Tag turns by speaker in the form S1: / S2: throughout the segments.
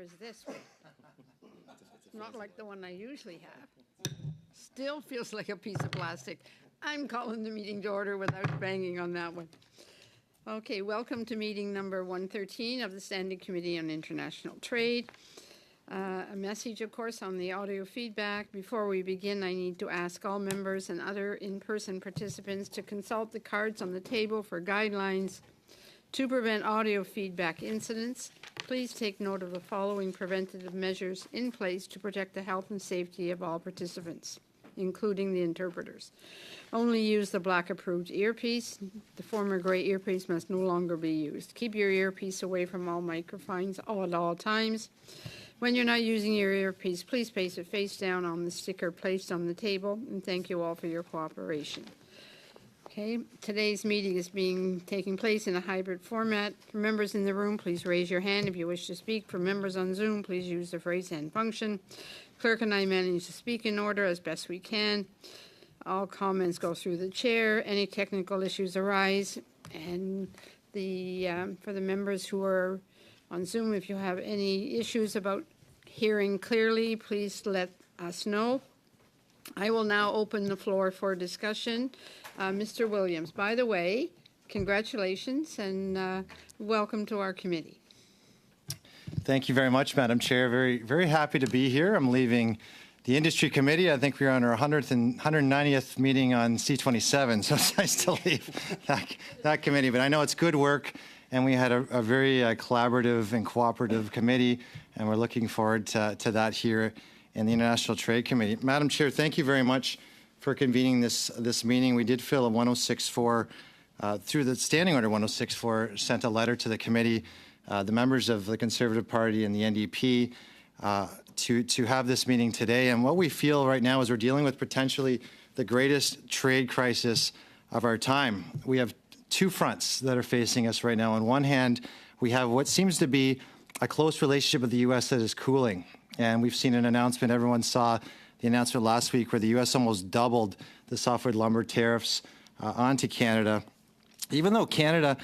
S1: is this one. Not like the one I usually have. Still feels like a piece of plastic. I'm calling the meeting to order without banging on that one. Okay, welcome to meeting number 113 of the Standing Committee on International Trade. A message, of course, on the audio feedback. Before we begin, I need to ask all members and other in-person participants to consult the cards on the table for guidelines to prevent audio feedback incidents. Please take note of the following preventative measures in place to protect the health and safety of all participants, including the interpreters. Only use the black approved earpiece. The former gray earpiece must no longer be used. Keep your earpiece away from all microphones at all times. When you're not using your earpiece, please place it face down on the sticker placed on the table, and thank you all for your cooperation. Okay, today's meeting is taking place in a hybrid format. For members in the room, please raise your hand if you wish to speak. For members on Zoom, please use the raise hand function. Clerk and I manage to speak in order as best we can. All comments go through the chair. Any technical issues arise, and for the members who are on Zoom, if you have any issues about hearing clearly, please let us know. I will now open the floor for discussion. Mr. Williams, by the way, congratulations and welcome to our committee.
S2: Thank you very much, Madam Chair. Very, very happy to be here. I'm leaving the Industry Committee. I think we're on our 100th and 190th meeting on C27, so it's nice to leave that committee. But I know it's good work, and we had a very collaborative and cooperative committee, and we're looking forward to that here in the International Trade Committee. Madam Chair, thank you very much for convening this meeting. We did fill a 1064 through the Standing Order 1064, sent a letter to the committee, the members of the Conservative Party and the NDP, to have this meeting today. And what we feel right now is we're dealing with potentially the greatest trade crisis of our time. We have two fronts that are facing us right now. On one hand, we have what seems to be a close relationship with the U.S. that is cooling. And we've seen an announcement, everyone saw the announcement last week, where the U.S. almost doubled the softwood lumber tariffs onto Canada. Even though Canada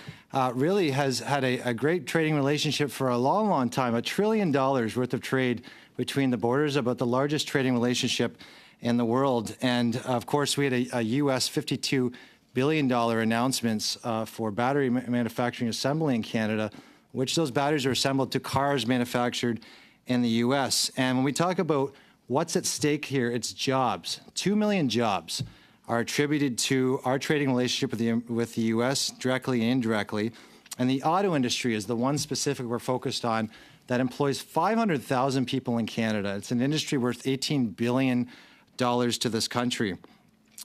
S2: really has had a great trading relationship for a long, long time, $1 trillion worth of trade between the borders, about the largest trading relationship in the world. And of course, we had a U.S. $52 billion announcements for battery manufacturing assembly in Canada, which those batteries are assembled to cars manufactured in the U.S. And when we talk about what's at stake here, it's jobs. 2 million jobs are attributed to our trading relationship with the U.S. directly and indirectly. And the auto industry is the one specific we're focused on that employs 500,000 people in Canada. It's an industry worth $18 billion to this country.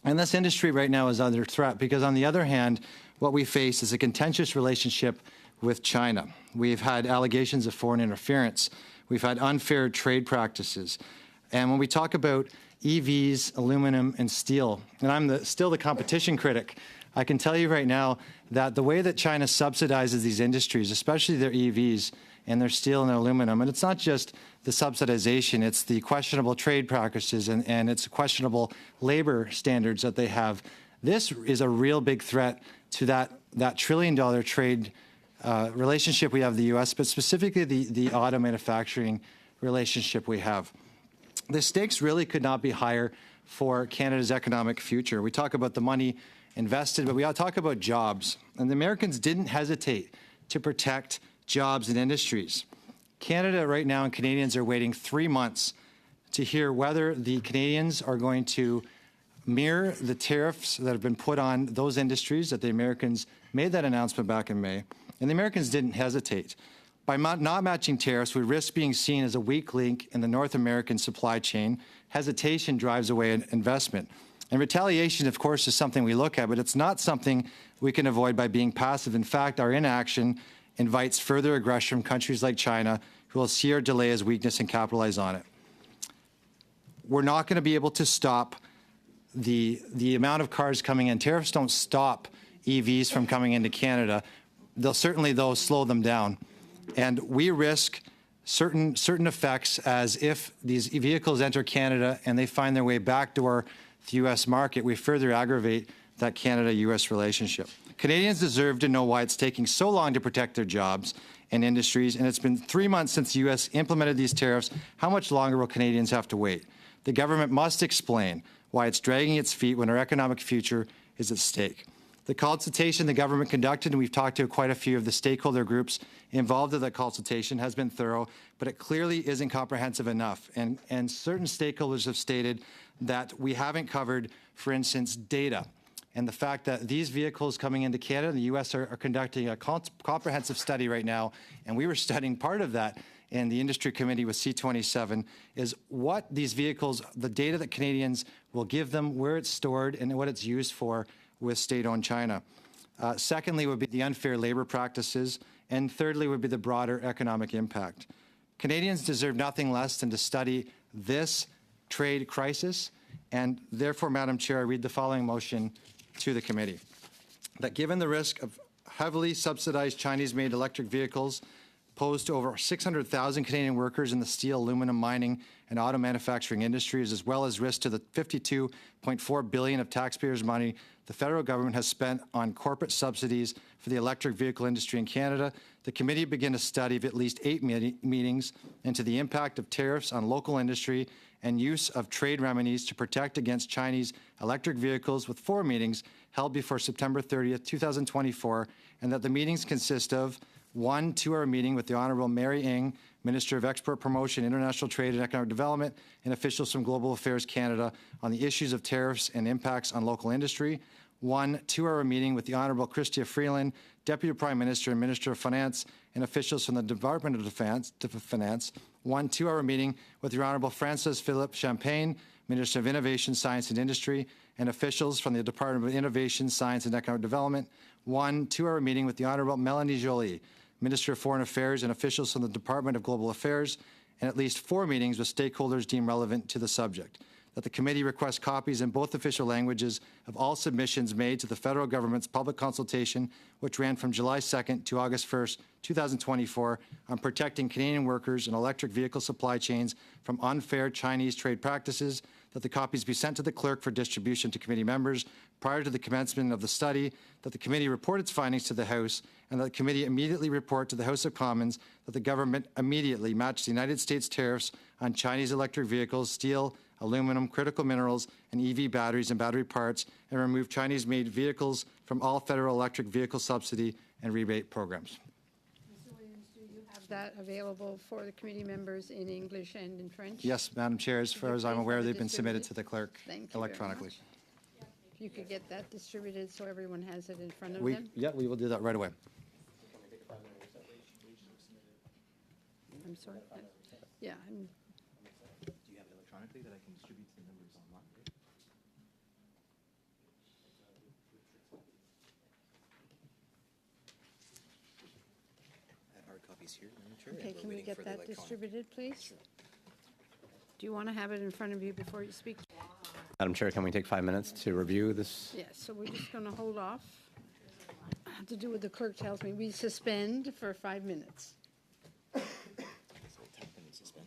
S2: And this industry right now is under threat because, on the other hand, what we face is a contentious relationship with China. We've had allegations of foreign interference. We've had unfair trade practices. And when we talk about EVs, aluminum, and steel, and I'm still the competition critic, I can tell you right now that the way that China subsidizes these industries, especially their EVs and their steel and their aluminum, and it's not just the subsidization, it's the questionable trade practices and it's questionable labor standards that they have. This is a real big threat to that $1 trillion trade relationship we have with the U.S., but specifically the auto manufacturing relationship we have. The stakes really could not be higher for Canada's economic future. We talk about the money invested, but we ought to talk about jobs. And the Americans didn't hesitate to protect jobs and industries. Canada right now and Canadians are waiting 3 months to hear whether the Canadians are going to mirror the tariffs that have been put on those industries that the Americans made that announcement back in May. And the Americans didn't hesitate. By not matching tariffs, we risk being seen as a weak link in the North American supply chain. Hesitation drives away investment. And retaliation, of course, is something we look at, but it's not something we can avoid by being passive. In fact, our inaction invites further aggression from countries like China, who will see our delay as weakness and capitalize on it. We're not going to be able to stop the amount of cars coming in. Tariffs don't stop EVs from coming into Canada. They'll certainly, though, slow them down. And we risk certain effects as if these vehicles enter Canada and they find their way backdoor to the U.S. market, we further aggravate that Canada-U.S. relationship. Canadians deserve to know why it's taking so long to protect their jobs and industries, and it's been 3 months since the U.S. implemented these tariffs. How much longer will Canadians have to wait? The government must explain why it's dragging its feet when our economic future is at stake. The consultation the government conducted, and we've talked to quite a few of the stakeholder groups involved in that consultation, has been thorough, but it clearly isn't comprehensive enough. And certain stakeholders have stated that we haven't covered, for instance, data. And the fact that these vehicles coming into Canada and the U.S. are conducting a comprehensive study right now, and we were studying part of that in the industry committee with C27, is what these vehicles, the data that Canadians will give them, where it's stored, and what it's used for with state-owned China. Secondly would be the unfair labor practices, and thirdly would be the broader economic impact. Canadians deserve nothing less than to study this trade crisis, and therefore, Madam Chair, I read the following motion to the committee. That given the risk of heavily subsidized Chinese-made electric vehicles posed to over 600,000 Canadian workers in the steel, aluminum, mining, and auto manufacturing industries, as well as risk to the $52.4 billion of taxpayers' money the federal government has spent on corporate subsidies for the electric vehicle industry in Canada, the committee began a study of at least 8 meetings into the impact of tariffs on local industry and use of trade remedies to protect against Chinese electric vehicles, with 4 meetings held before September 30th, 2024, and that the meetings consist of 1 2-hour meeting with the Honourable Mary Ng, Minister of Export Promotion, International Trade and Economic Development, and officials from Global Affairs Canada on the issues of tariffs and impacts on local industry. 1 2-hour meeting with the Honourable Chrystia Freeland, Deputy Prime Minister and Minister of Finance, and officials from the Department of Finance. 1 2-hour meeting with the Honourable Francis Philippe Champagne, Minister of Innovation, Science and Industry, and officials from the Department of Innovation, Science and Economic Development. 1 2-hour meeting with the Honourable Melanie Joly, Minister of Foreign Affairs, and officials from the Department of Global Affairs, and at least 4 meetings with stakeholders deemed relevant to the subject. That the committee request copies in both official languages of all submissions made to the federal government's public consultation, which ran from July 2nd to August 1st, 2024, on protecting Canadian workers and electric vehicle supply chains from unfair Chinese trade practices. That the copies be sent to the clerk for distribution to committee members prior to the commencement of the study. That the committee report its findings to the House, and that the committee immediately report to the House of Commons that the government immediately match the United States tariffs on Chinese electric vehicles, steel, aluminum, critical minerals, and EV batteries and battery parts, and remove Chinese-made vehicles from all federal electric vehicle subsidy and rebate programs.
S1: Mr. Williams, do you have that available for the committee members in English and in French?
S2: Yes, Madam Chair. As far as I'm aware, they've been submitted to the clerk electronically.
S1: If you could get that distributed so everyone has it in front of
S2: We
S1: them.
S2: will do that right away.
S1: I'm sorry. Yeah, I'm,
S3: Do you have it electronically that I can distribute to the members online? I have hard copies here, Madam Chair.
S1: okay,
S3: and we're
S1: can we
S3: waiting
S1: get
S3: for the
S1: that
S3: electronic.
S1: distributed, please? Do you want to have it in front of you before you speak?
S4: Madam Chair, can we take 5 minutes to review this?
S1: Yes, so we're just going to hold off. To do what the clerk tells me. We suspend for 5 minutes.
S3: So we'll tap and suspend.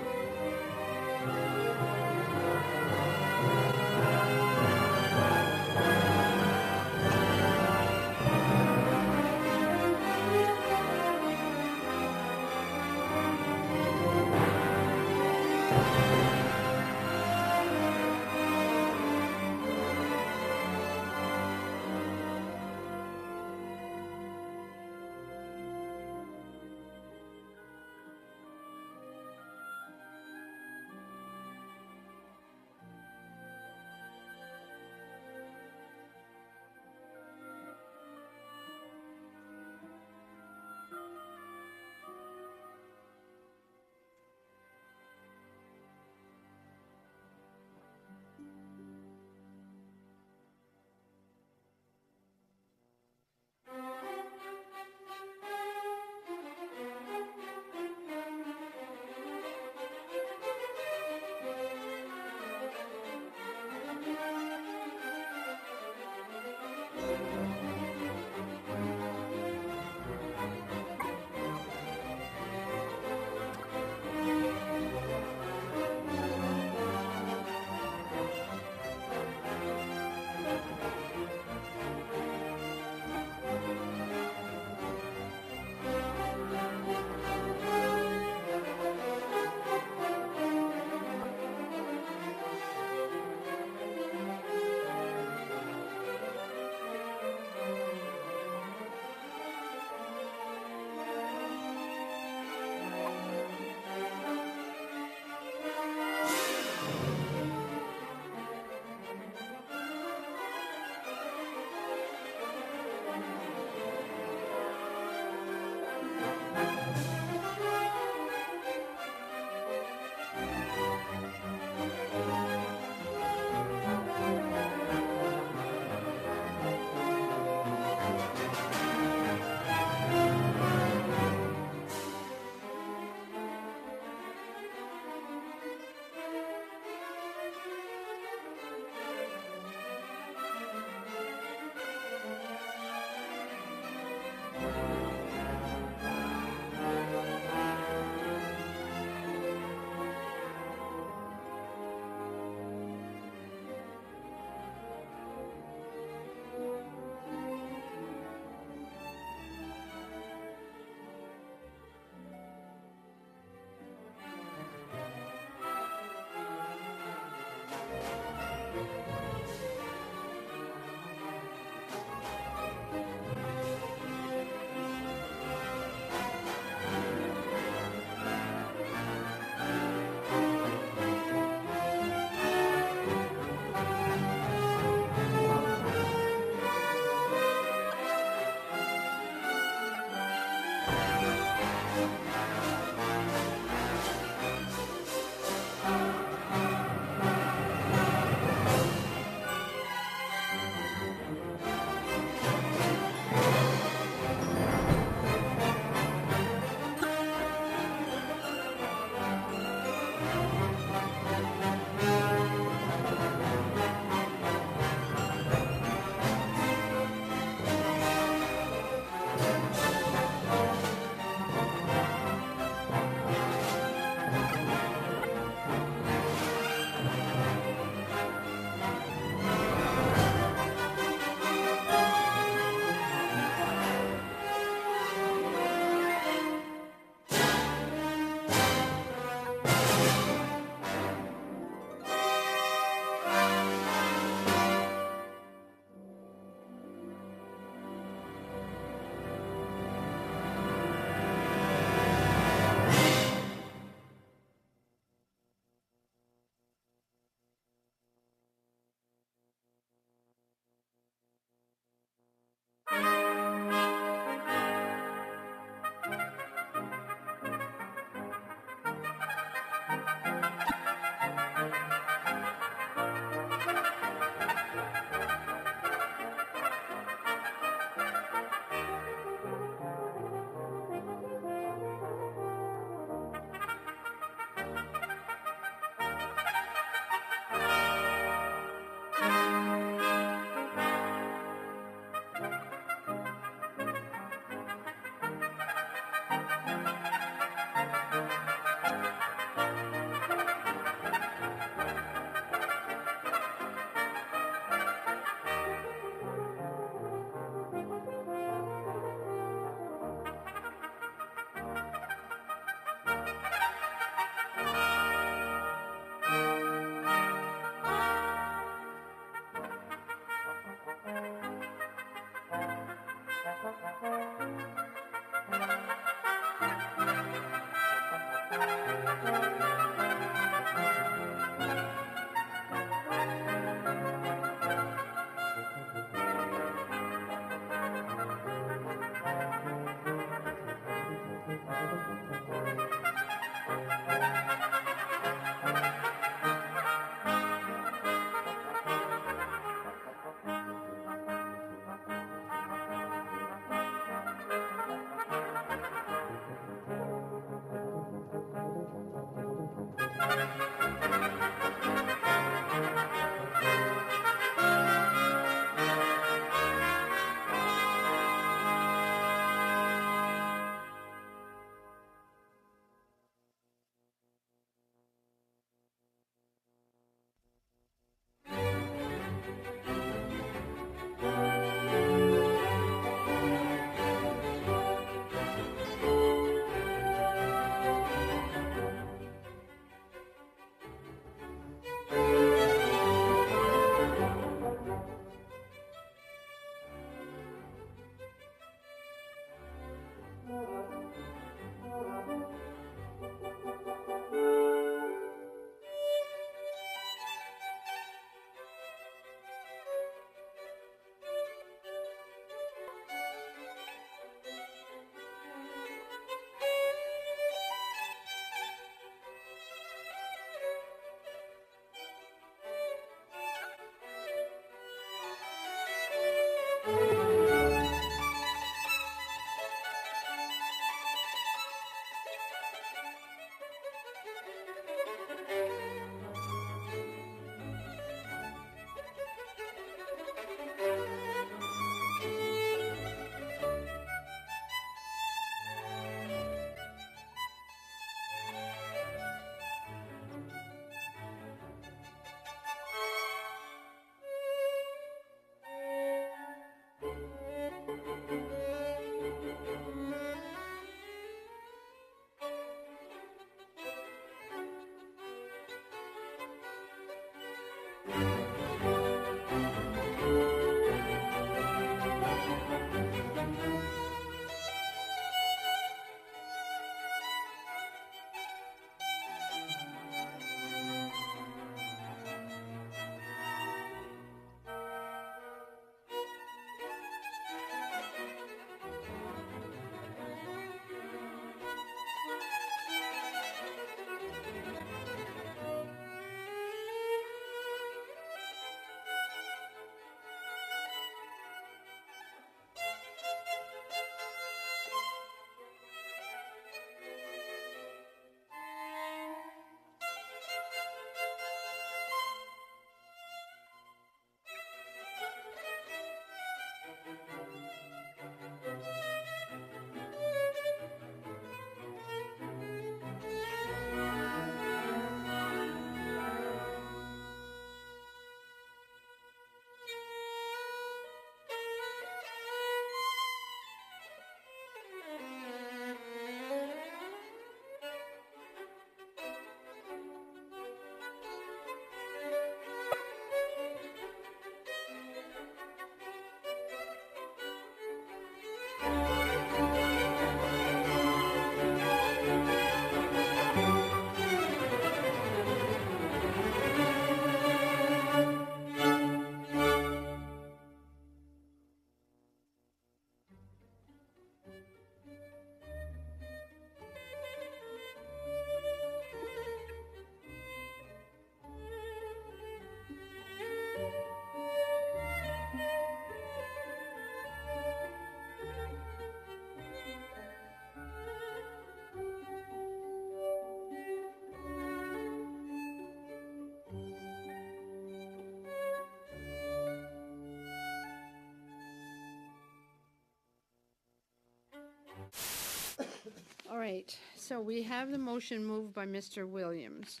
S1: All right, so we have the motion moved by Mr. Williams.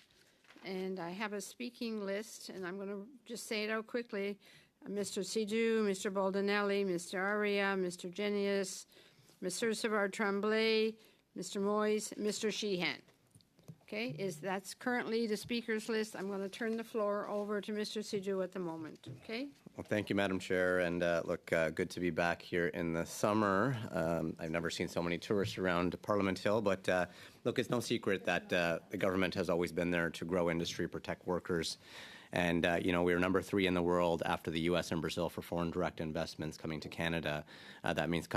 S1: And I have a speaking list, and I'm going to just say it out quickly. Mr. Sidhu, Mr. Baldinelli, Mr. Aria, Mr. Genius, Mr. Savard Tremblay, Mr. Moyes, Mr. Sheehan. Okay, that's currently the speakers list. I'm going to turn the floor over to Mr. Siju at the moment, okay?
S4: Well, thank you, Madam Chair, and look, good to be back here in the summer. I've never seen so many tourists around Parliament Hill, but look, it's no secret that the government has always been there to grow industry, protect workers, and we're number 3 in the world after the U.S. and Brazil for foreign direct investments coming to Canada. That means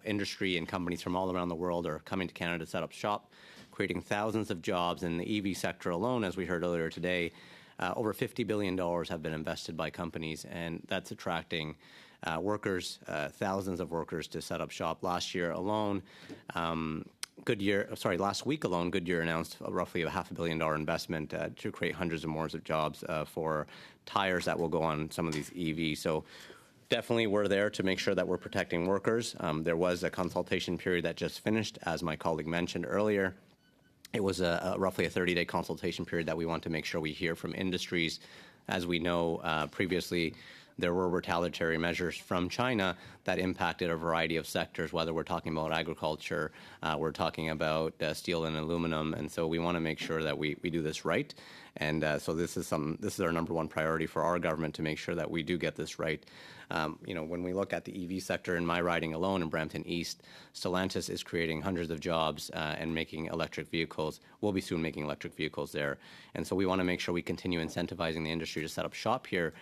S4: industry and companies from all around the world are coming to Canada to set up shop, creating thousands of jobs in the EV sector alone, as we heard earlier today. Over $50 billion have been invested by companies, and that's attracting workers, thousands of workers to set up shop. Last week alone, Goodyear announced roughly a $500 million investment to create hundreds of more of jobs for tires that will go on some of these EVs. So definitely we're there to make sure that we're protecting workers. There was a consultation period that just finished, as my colleague mentioned earlier. It was roughly a 30-day consultation period that we want to make sure we hear from industries. As we know, previously there were retaliatory measures from China that impacted a variety of sectors, whether we're talking about agriculture, we're talking about steel and aluminum, and so we want to make sure that we do this right. And so this is our number 1 priority for our government, to make sure that we do get this right. When we look at the EV sector in my riding alone in Brampton East, Stellantis is creating hundreds of jobs and making electric vehicles. We'll be soon making electric vehicles there. And so we want to make sure we continue incentivizing the industry to set up shop here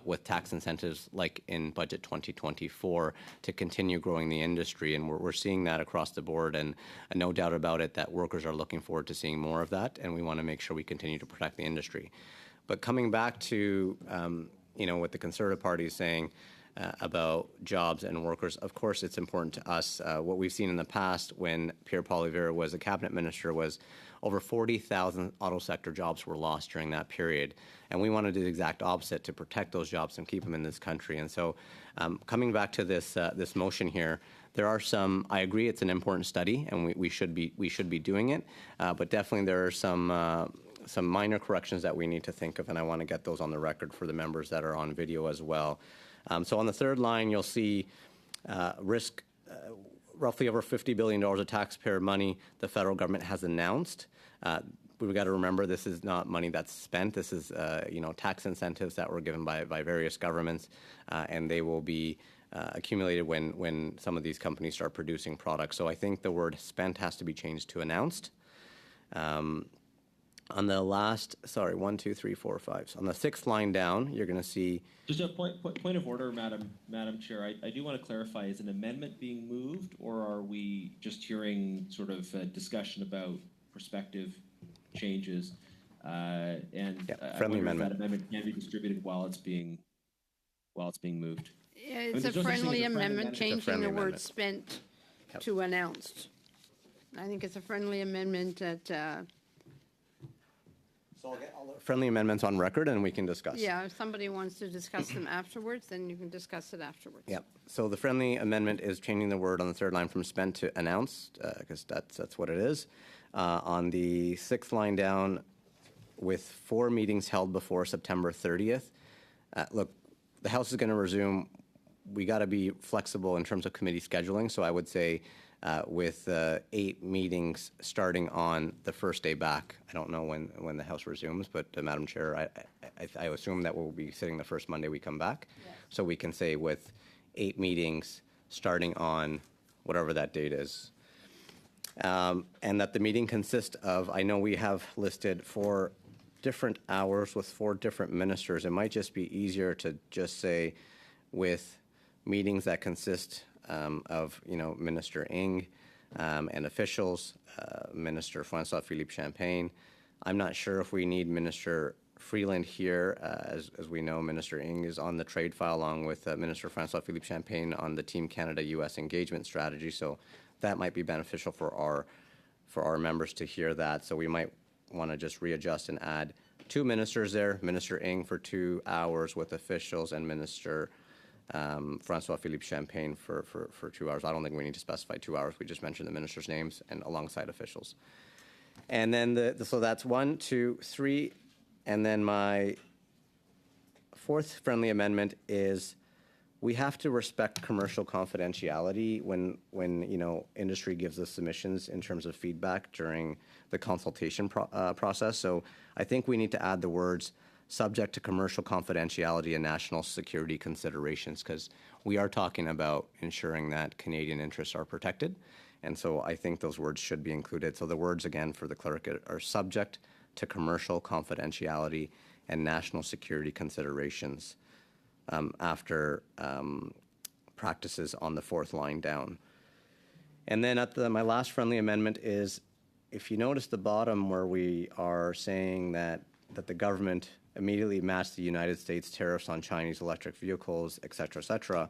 S4: with tax incentives like in Budget 2024 to continue growing the industry. And we're seeing that across the board, and no doubt about it that workers are looking forward to seeing more of that, and we want to make sure we continue to protect the industry. But coming back to what the Conservative Party is saying about jobs and workers, of course it's important to us. What we've seen in the past when Pierre Poilievre was a cabinet minister was over 40,000 auto sector jobs were lost during that period. And we want to do the exact opposite to protect those jobs and keep them in this country. And so coming back to this motion here, there are some, I agree it's an important study and we should be doing it, but definitely there are some minor corrections that we need to think of, and I want to get those on the record for the members that are on video as well. So on the third line, you'll see risk, roughly over $50 billion of taxpayer money the federal government has announced. We've got to remember this is not money that's spent. This is tax incentives that were given by various governments, and they will be accumulated when some of these companies start producing products. So I think the word spent has to be changed to announced. On the last, sorry, 1, 2, 3, 4, 5. So on the 6th line down, you're going to see.
S5: Just a point of order, Madam Chair. I do want to clarify: is an amendment being moved, or are we just hearing sort of a discussion about prospective changes?
S4: Friendly amendment.
S5: That amendment can be distributed while it's being moved.
S1: Yeah, it's a friendly amendment, changing the word spent to announced. I think it's a friendly amendment that.
S4: So I'll get all the friendly amendments on record and we can discuss.
S1: Yeah, if somebody wants to discuss them afterwards, then you can discuss it afterwards.
S4: Yep. So the friendly amendment is changing the word on the third line from spent to announced, because that's what it is. On the 6th line down, with 4 meetings held before September 30th, look, the House is going to resume. We got to be flexible in terms of committee scheduling. So I would say with 8 meetings starting on the first day back. I don't know when the House resumes, but Madam Chair, I assume that we'll be sitting the first Monday we come back. Yeah. So we can say with 8 meetings starting on whatever that date is. And that the meeting consists of, I know we have listed 4 different hours with 4 different ministers. It might just be easier to just say with meetings that consist of, Minister Ng and officials, Minister François-Philippe Champagne. I'm not sure if we need Minister Freeland here. As we know, Minister Ng is on the trade file along with Minister François-Philippe Champagne on the Team Canada-U.S. engagement strategy. So that might be beneficial for our members to hear that. So we might want to just readjust and add 2 ministers there, Minister Ng for 2 hours with officials and Minister François-Philippe Champagne for 2 hours. I don't think we need to specify 2 hours. We just mentioned the ministers' names and alongside officials. And then so that's 1, 2, 3. And then my 4th friendly amendment is we have to respect commercial confidentiality when industry gives us submissions in terms of feedback during the consultation process. So I think we need to add the words subject to commercial confidentiality and national security considerations, because we are talking about ensuring that Canadian interests are protected. And so I think those words should be included. So the words, again, for the clerk are subject to commercial confidentiality and national security considerations after practices on the fourth line down. And then my last friendly amendment is, if you notice the bottom where we are saying that the government immediately match the United States tariffs on Chinese electric vehicles, et cetera,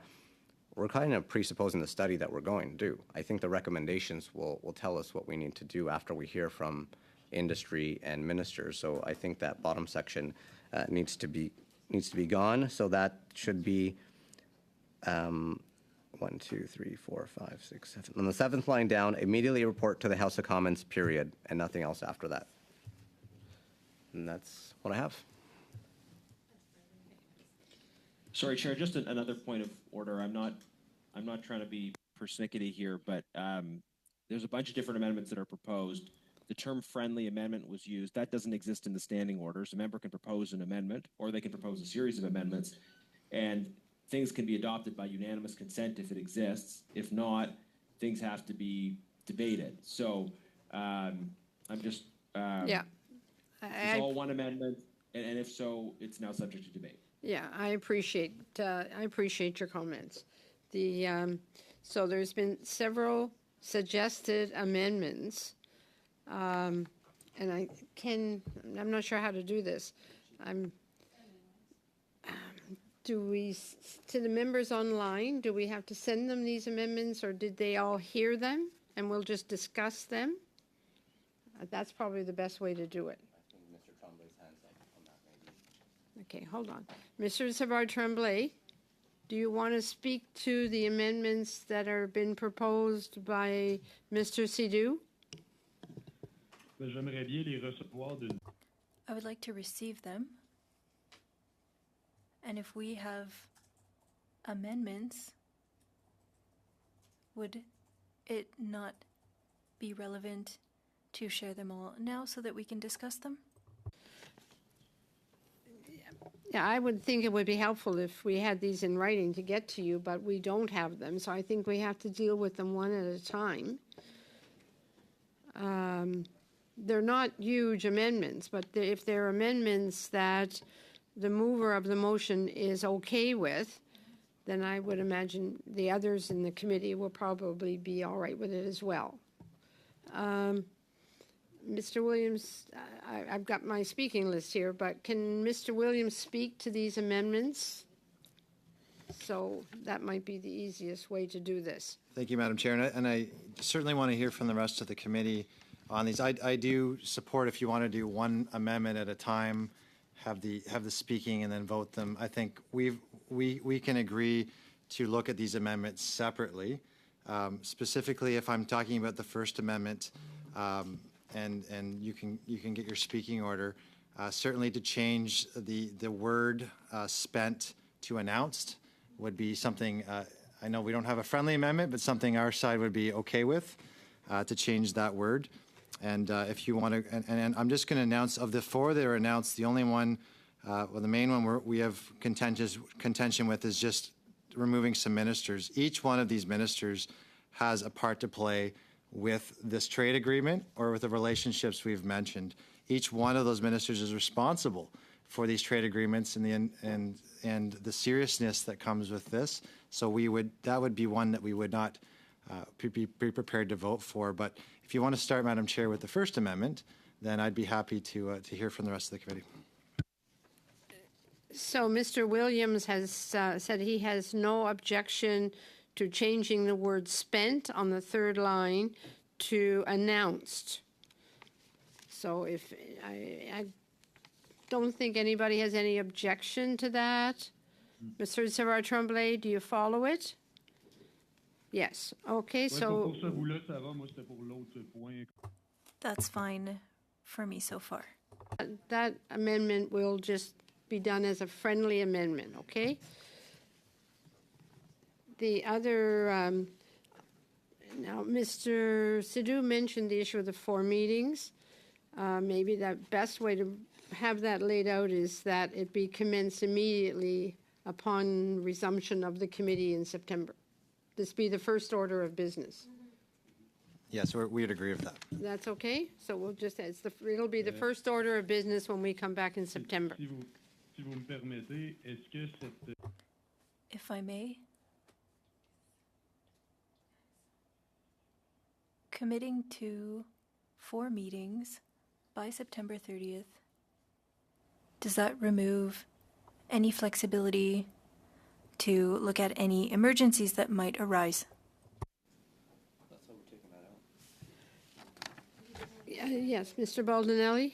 S4: we're kind of presupposing the study that we're going to do. I think the recommendations will tell us what we need to do after we hear from industry and ministers. So I think that bottom section needs to be gone. So that should be 1, 2, 3, 4, 5, 6, 7. On the seventh line down, immediately report to the House of Commons, period, and nothing else after that. And that's what I have.
S5: Sorry, Chair, just another point of order. I'm not trying to be persnickety here, but there's a bunch of different amendments that are proposed. The term friendly amendment was used. That doesn't exist in the standing orders. A member can propose an amendment, or they can propose a series of amendments, and things can be adopted by unanimous consent if it exists. If not, things have to be debated. So I'm just
S1: Yeah.
S5: it's all one amendment, and if so, it's now subject to debate.
S1: Yeah, I appreciate your comments. So there's been several suggested amendments, and I'm not sure how to do this. To the members online, do we have to send them these amendments, or did they all hear them and we'll just discuss them? That's probably the best way to do it. Okay, hold on. Mr. Savard-Tremblay, do you want to speak to the amendments that are been proposed by Mr. Sidhu?
S6: I would like to receive them. And if we have amendments, would it not be relevant to share them all now so that we can discuss them?
S1: Yeah, I would think it would be helpful if we had these in writing to get to you, but we don't have them, so I think we have to deal with them one at a time. They're not huge amendments, but if they're amendments that the mover of the motion is okay with, then I would imagine the others in the committee will probably be all right with it as well. Mr. Williams, I've got my speaking list here, but can Mr. Williams speak to these amendments? So that might be the easiest way to do this.
S2: Thank you, Madam Chair. And I certainly want to hear from the rest of the committee on these. I do support if you want to do one amendment at a time, have the speaking and then vote them. I think we can agree to look at these amendments separately. Specifically, if I'm talking about the First Amendment, and you can get your speaking order, certainly to change the word spent to announced would be something. I know we don't have a friendly amendment, but something our side would be okay with, to change that word. And if you want to, and I'm just going to announce, of the four that are announced, the only one, well, the main one we have contention with is just removing some ministers. Each one of these ministers has a part to play with this trade agreement or with the relationships we've mentioned. Each one of those ministers is responsible for these trade agreements and the seriousness that comes with this. So that would be one that we would not be prepared to vote for. But if you want to start, Madam Chair, with the First Amendment, then I'd be happy to hear from the rest of the committee.
S1: So Mr. Williams has said he has no objection to changing the word spent on the third line to announced. So if I don't think anybody has any objection to that. Mr. Savard-Tremblay, do you follow it? Yes. Okay, so
S6: That's fine for me so far.
S1: that amendment will just be done as a friendly amendment, okay? The other, now, Mr. Sidhu mentioned the issue of the 4 meetings. Maybe the best way to have that laid out is that it be commenced immediately upon resumption of the committee in September. This be the first order of business.
S2: Yes, we would agree with that.
S1: That's okay? So we'll just, it'll be the first order of business when we come back in September.
S7: Si vous me permettez, est-ce que cette...
S6: If I may, committing to 4 meetings by September 30th, does that remove any flexibility to look at any emergencies that might arise?
S1: Yes, Mr. Baldinelli?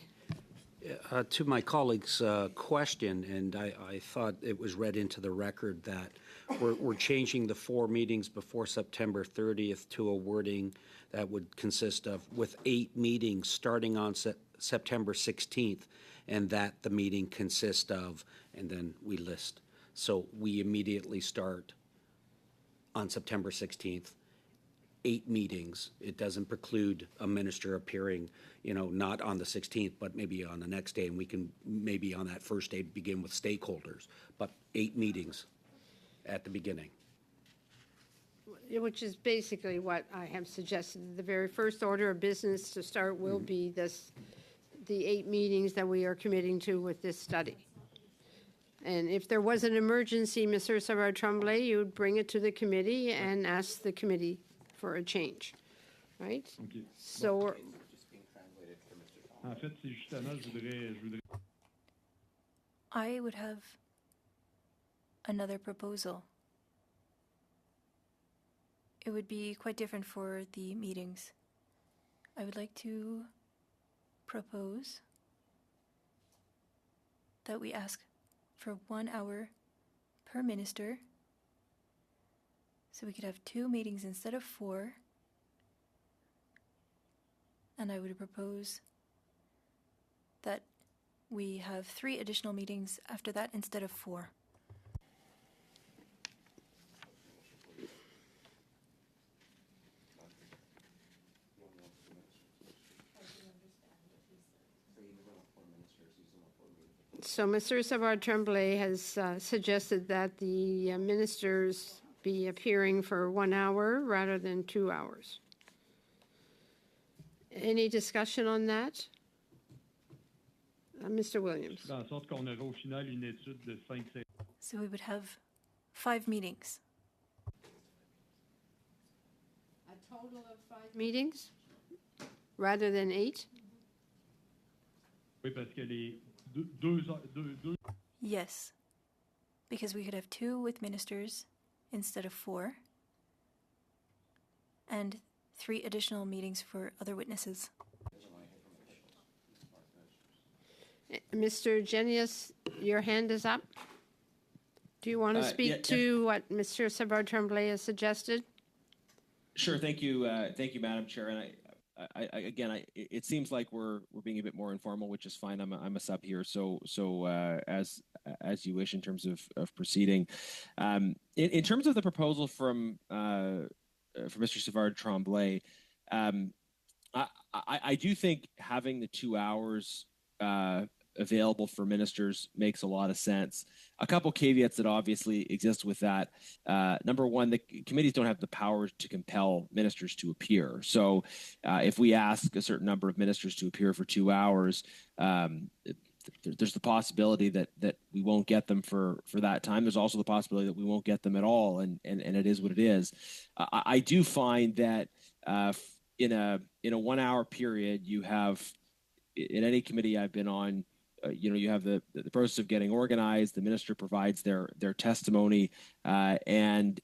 S8: To my colleague's question, and I thought it was read into the record that we're changing the 4 meetings before September 30th to a wording that would consist of with 8 meetings starting on September 16th, and that the meeting consists of, and then we list. So we immediately start on September 16th. 8 meetings. It doesn't preclude a minister appearing, not on the 16th, but maybe on the next day, and we can maybe on that first day begin with stakeholders, but 8 meetings at the beginning.
S1: Which is basically what I have suggested. The very first order of business to start will be the 8 meetings that we are committing to with this study. And if there was an emergency, Mr. Savard-Tremblay, you would bring it to the committee and ask the committee for a change, right?
S7: Okay.
S1: So,
S7: En fait, c'est justement, je voudrais...
S6: I would have another proposal. It would be quite different for the meetings. I would like to propose that we ask for 1 hour per minister, so we could have 2 meetings instead of 4. And I would propose that we have 3 additional meetings after that instead of 4.
S1: So Mr. Savard-Tremblay has suggested that the ministers be appearing for 1 hour rather than 2 hours. Any discussion on that? Mr. Williams.
S7: En sorte qu'on aura au final une étude de 5 séances.
S6: So we would have 5 meetings.
S1: A total of 5 meetings rather than 8?
S7: Oui, parce que les deux...
S6: Yes, because we could have 2 with ministers instead of 4, and 3 additional meetings for other witnesses.
S1: Mr. Genius, your hand is up. Do you want to speak to what Mr. Savard-Tremblay has suggested?
S5: Sure. Thank you, Madam Chair. And it seems like we're being a bit more informal, which is fine. I'm a sub here, so as you wish in terms of proceeding. In terms of the proposal from Mr. Savard-Tremblay, I do think having the 2 hours available for ministers makes a lot of sense. A couple caveats that obviously exist with that. Number one, the committees don't have the power to compel ministers to appear. So if we ask a certain number of ministers to appear for 2 hours, there's the possibility that we won't get them for that time. There's also the possibility that we won't get them at all, and it is what it is. I do find that in a 1 hour period, you have, in any committee I've been on, you have the process of getting organized. The minister provides their testimony, and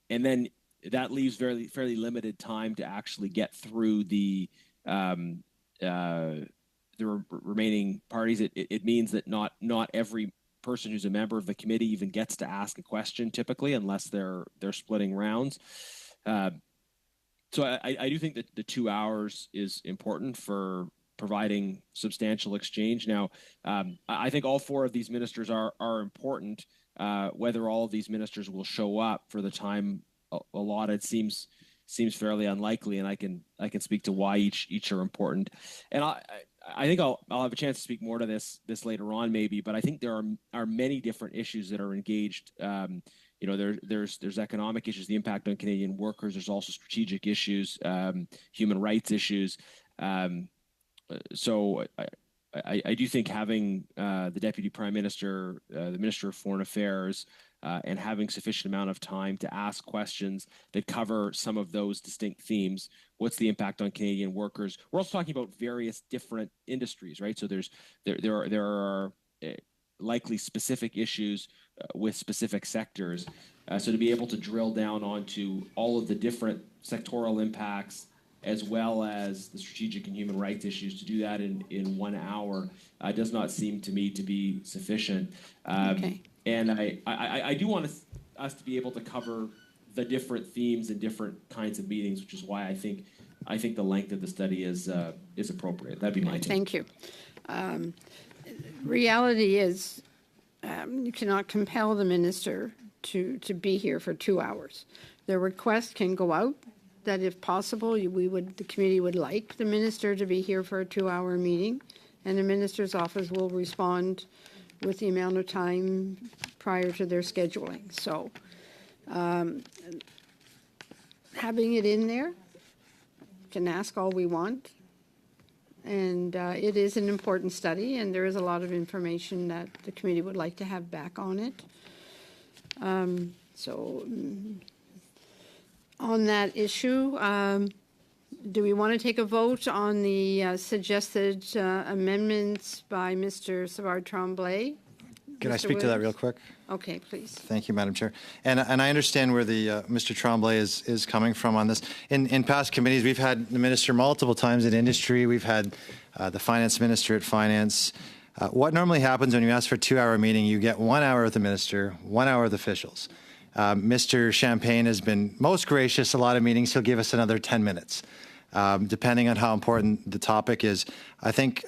S5: then that leaves fairly limited time to actually get through the remaining parties. It means that not every person who's a member of the committee even gets to ask a question typically, unless they're splitting rounds. So I do think that the 2 hours is important for providing substantial exchange. Now, I think all 4 of these ministers are important. whether all of these ministers will show up for the time allotted seems fairly unlikely, and I can speak to why each are important. And I think I'll have a chance to speak more to this later on maybe, but I think there are many different issues that are engaged. There's economic issues, the impact on Canadian workers. There's also strategic issues, human rights issues. So I do think having the Deputy Prime Minister, the Minister of Foreign Affairs, and having sufficient amount of time to ask questions that cover some of those distinct themes. What's the impact on Canadian workers? We're also talking about various different industries, right? So there are likely specific issues with specific sectors. So to be able to drill down onto all of the different sectoral impacts, as well as the strategic and human rights issues, to do that in 1 hour does not seem to me to be sufficient.
S1: Okay.
S5: And I do want us to be able to cover the different themes and different kinds of meetings, which is why I think the length of the study is appropriate. That'd be my take.
S1: Thank you. Reality is, you cannot compel the minister to be here for 2 hours. The request can go out that if possible, the committee would like the minister to be here for a 2-hour meeting, and the minister's office will respond with the amount of time prior to their scheduling. So having it in there, can ask all we want. And it is an important study, and there is a lot of information that the committee would like to have back on it. On that issue, do we want to take a vote on the suggested amendments by Mr. Savard Tremblay?
S2: Can I speak to that real quick?
S1: Okay, please.
S2: Thank you, Madam Chair. And I understand where the Mr. Tremblay is coming from on this. In past committees, we've had the minister multiple times at industry. We've had the finance minister at finance. What normally happens when you ask for a 2-hour meeting, you get 1 hour with the minister, 1 hour with officials. Mr. Champagne has been most gracious. A lot of meetings, he'll give us another 10 minutes, depending on how important the topic is. I think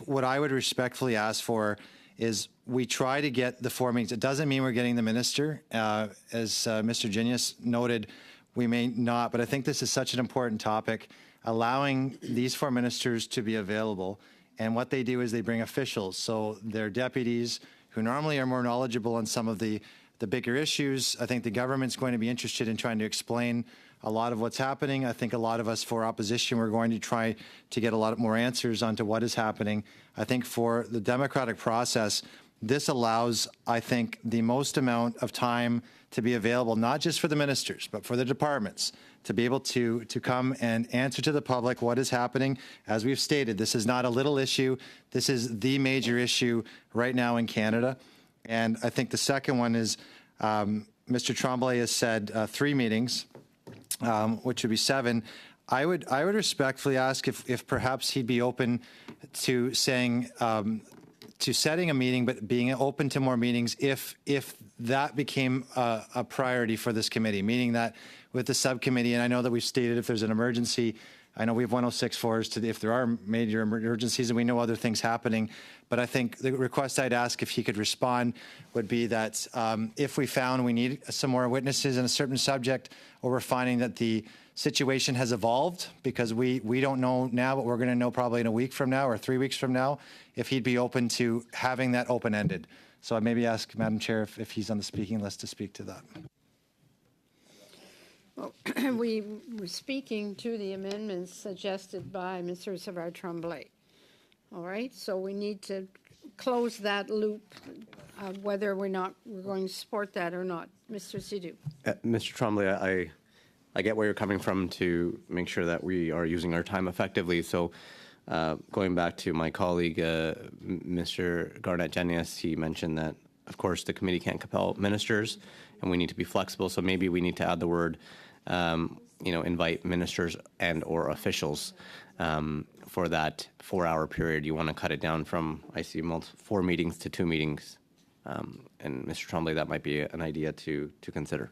S2: what I would respectfully ask for is we try to get the 4 meetings. It doesn't mean we're getting the minister. As Mr. Genius noted, we may not, but I think this is such an important topic, allowing these 4 ministers to be available. And what they do is they bring officials. So they're deputies who normally are more knowledgeable on some of the bigger issues. I think the government's going to be interested in trying to explain a lot of what's happening. I think a lot of us for opposition, we're going to try to get a lot more answers onto what is happening. I think for the democratic process, this allows, I think, the most amount of time to be available, not just for the ministers, but for the departments, to be able to come and answer to the public what is happening. As we've stated, this is not a little issue. This is the major issue right now in Canada. And I think the second one is Mr. Tremblay has said 3 meetings, which would be 7. I would respectfully ask if perhaps he'd be open to saying to setting a meeting, but being open to more meetings if that became a priority for this committee, meaning that with the subcommittee, and I know that we've stated if there's an emergency, I know we have 106.4s if there are major emergencies, and we know other things happening. But I think the request I'd ask if he could respond would be that if we found we need some more witnesses in a certain subject, or we're finding that the situation has evolved, because we don't know now, but we're going to know probably in a week from now or 3 weeks from now, if he'd be open to having that open-ended. So I maybe ask Madam Chair if he's on the speaking list to speak to that.
S1: Well, we were speaking to the amendments suggested by Mr. Savard Tremblay. All right, so we need to close that loop of whether we're going to support that or not. Mr. Sidhu.
S4: Mr. Tremblay, I get where you're coming from to make sure that we are using our time effectively. So going back to my colleague, Mr. Garnett-Genius, he mentioned that, of course, the committee can't compel ministers, and we need to be flexible. So maybe we need to add the word, invite ministers and or officials for that 4-hour period. You want to cut it down from, I see, 4 meetings to 2 meetings. And Mr. Tremblay, that might be an idea to consider,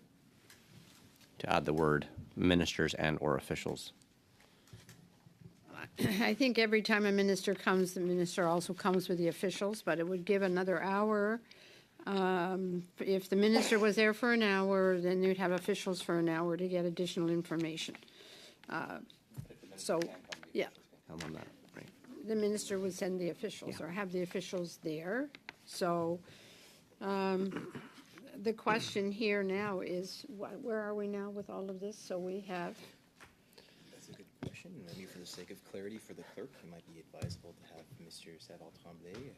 S4: to add the word ministers and or officials.
S1: I think every time a minister comes, the minister also comes with the officials, but it would give another hour If the minister was there for an hour, then you'd have officials for an hour to get additional information. So, yeah,
S4: Come on that, right?
S1: the minister would send the officials or have the officials there. So, the question here now is, where are we now with all of this? So we have,
S3: That's a good question. And I mean, for the sake of clarity for the clerk, it might be advisable to have Mr. Savard-Tremblay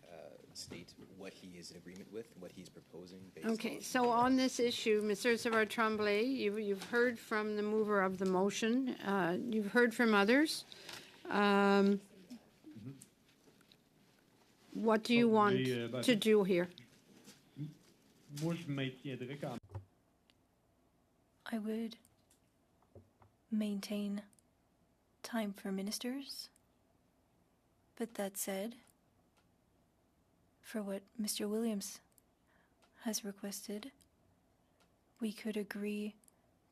S3: state what he is in agreement with, what he's proposing based
S1: okay,
S3: on
S1: so on this issue, Mr. Savard-Tremblay, you've heard from the mover of the motion. You've heard from others. What do you want to do here?
S7: Moi, je maintiendrai quand
S6: I would maintain time for ministers. But that said, for what Mr. Williams has requested, we could agree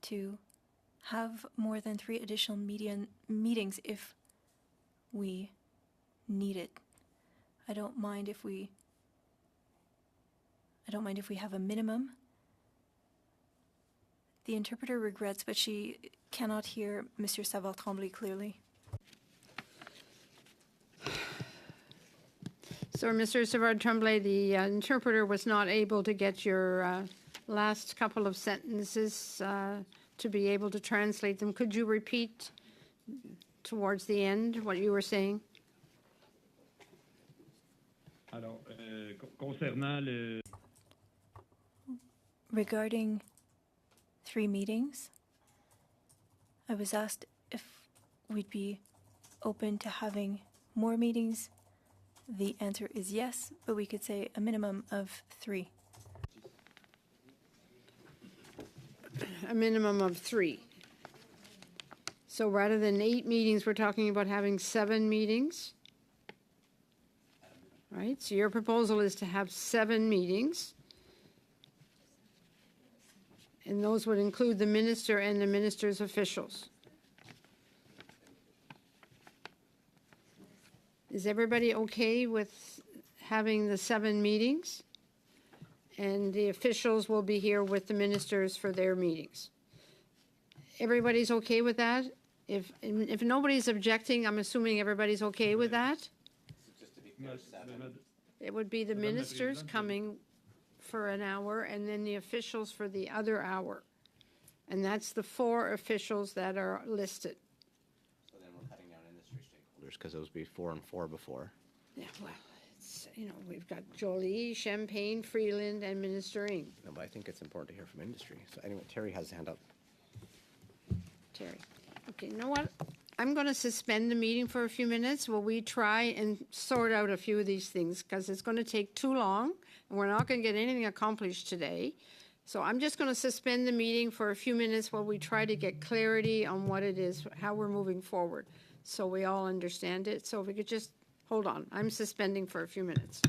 S6: to have more than 3 additional meetings if we need it. I don't mind if we have a minimum. The interpreter regrets, but she cannot hear Mr. Savard-Tremblay clearly.
S1: So, Mr. Savard-Tremblay, the interpreter was not able to get your last couple of sentences to be able to translate them. Could you repeat towards the end what you were saying?
S7: Alors, concernant le...
S6: Regarding 3 meetings, I was asked if we'd be open to having more meetings. The answer is yes, but we could say a minimum of 3.
S1: A minimum of 3. So rather than 8 meetings, we're talking about having 7 meetings. Right, so your proposal is to have 7 meetings. And those would include the minister and the minister's officials. Is everybody okay with having the 7 meetings? And the officials will be here with the ministers for their meetings. Everybody's okay with that? If nobody's objecting, I'm assuming everybody's okay with that? It would be the ministers coming for an hour and then the officials for the other hour. And that's the 4 officials that are listed.
S4: So then we're cutting down industry stakeholders because those would be 4 and 4 before.
S1: Yeah, well, it's, we've got Jolie, Champagne, Freeland, and Minister Ng.
S4: No, but I think it's important to hear from industry. So anyway, Terry has his hand up.
S1: Terry. Okay, you know what? I'm going to suspend the meeting for a few minutes while we try and sort out a few of these things because it's going to take too long and we're not going to get anything accomplished today. So I'm just going to suspend the meeting for a few minutes while we try to get clarity on what it is, how we're moving forward, so we all understand it. So if we could just hold on. I'm suspending for a few minutes.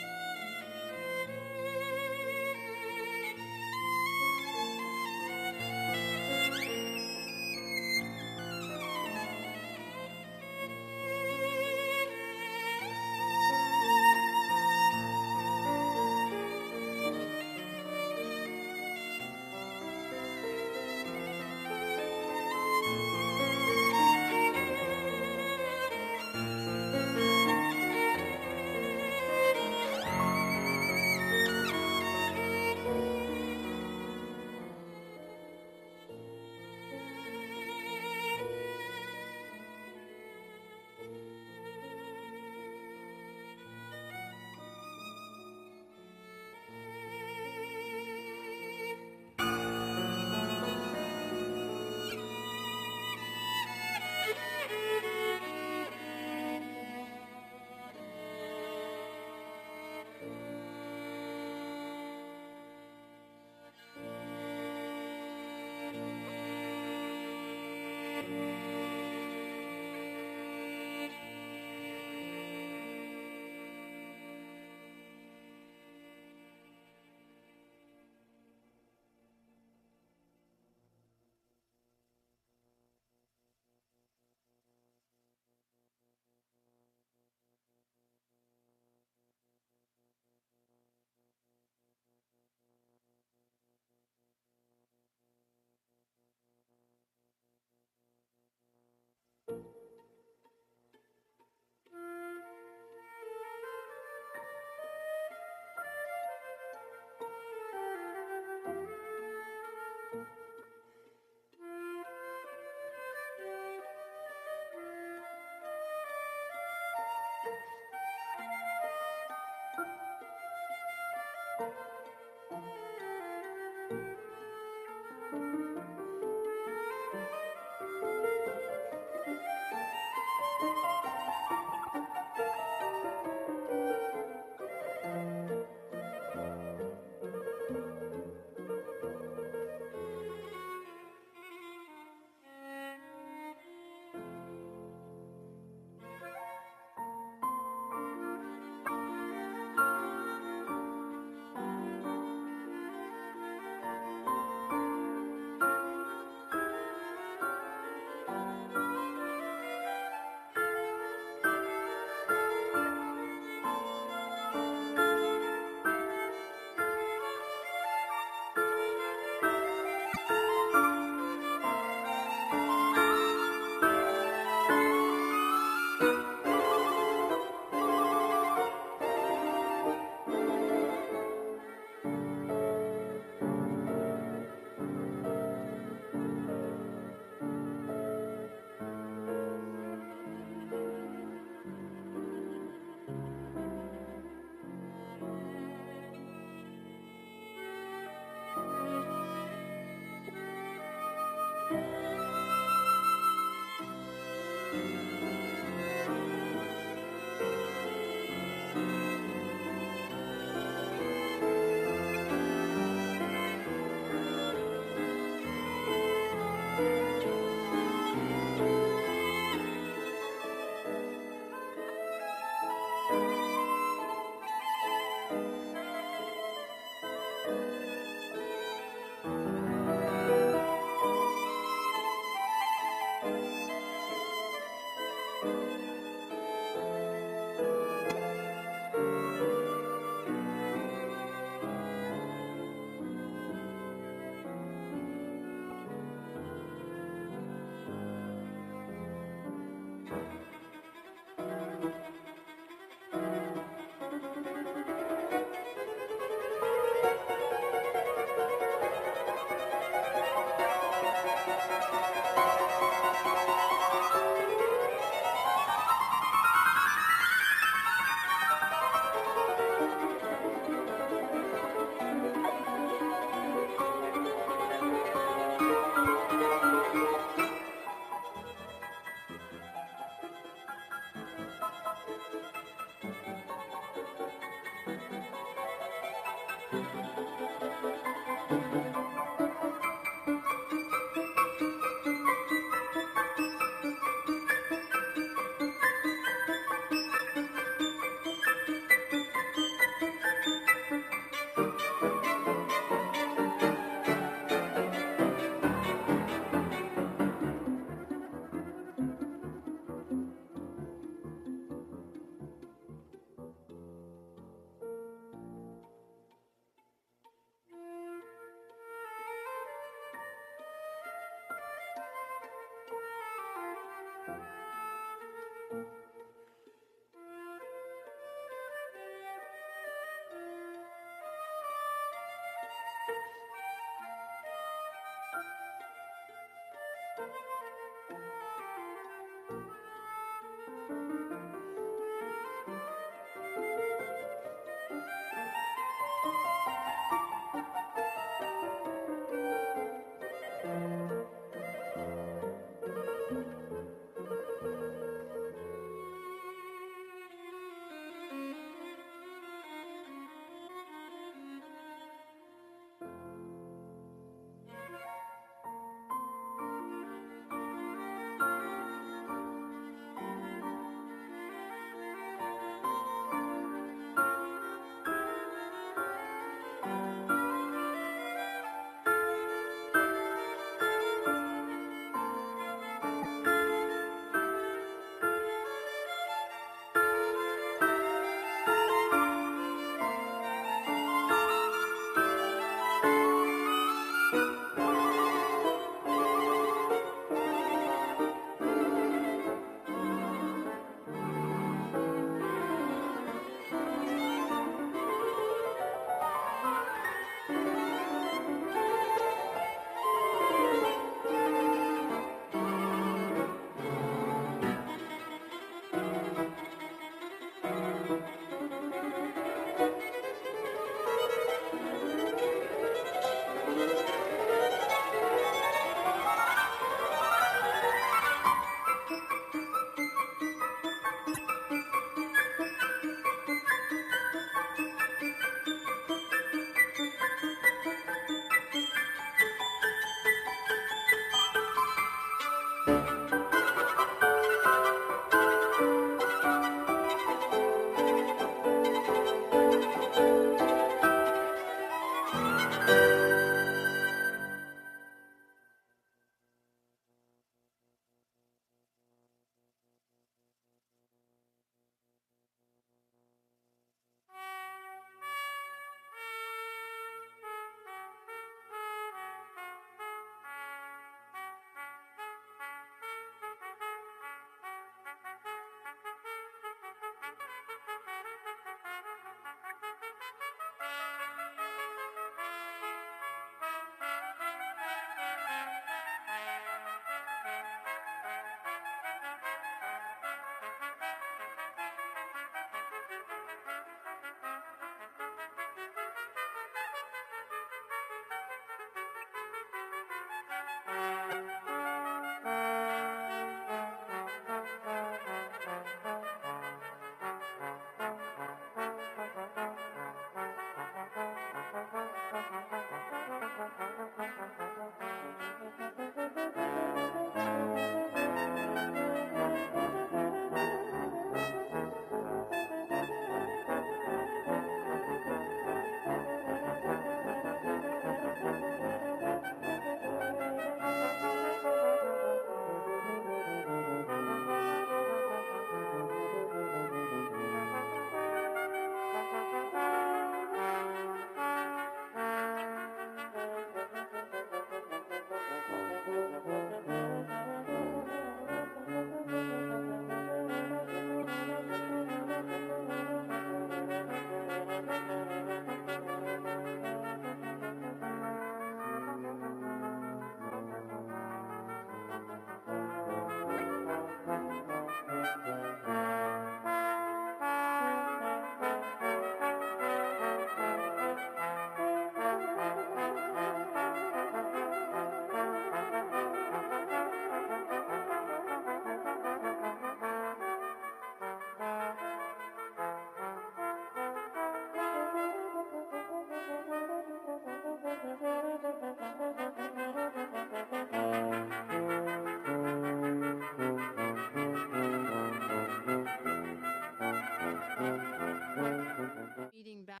S1: Meeting back.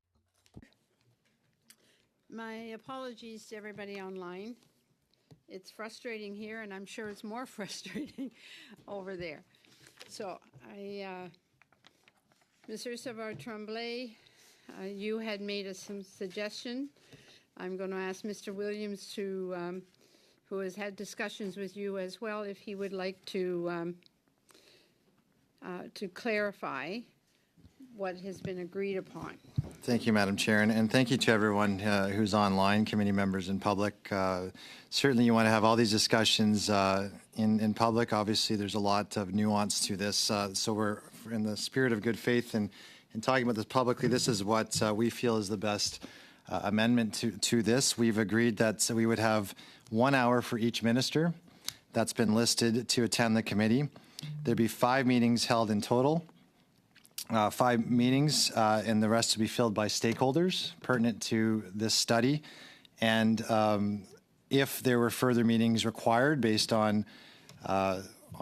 S1: My apologies to everybody online. It's frustrating here, and I'm sure it's more frustrating over there. So Ms. Ursula Tremblay, you had made us some suggestion. I'm going to ask Mr. Williams to, who has had discussions with you as well, if he would like to clarify what has been agreed upon.
S2: Thank you, Madam Chair, and thank you to everyone who's online, committee members and public. Certainly you want to have all these discussions in public. Obviously, there's a lot of nuance to this, so we're in the spirit of good faith and talking about this publicly. This is what we feel is the best amendment to this. We've agreed that we would have 1 hour for each minister that's been listed to attend the committee. There'd be 5 meetings held in total. 5 meetings, and the rest to be filled by stakeholders pertinent to this study. And if there were further meetings required based on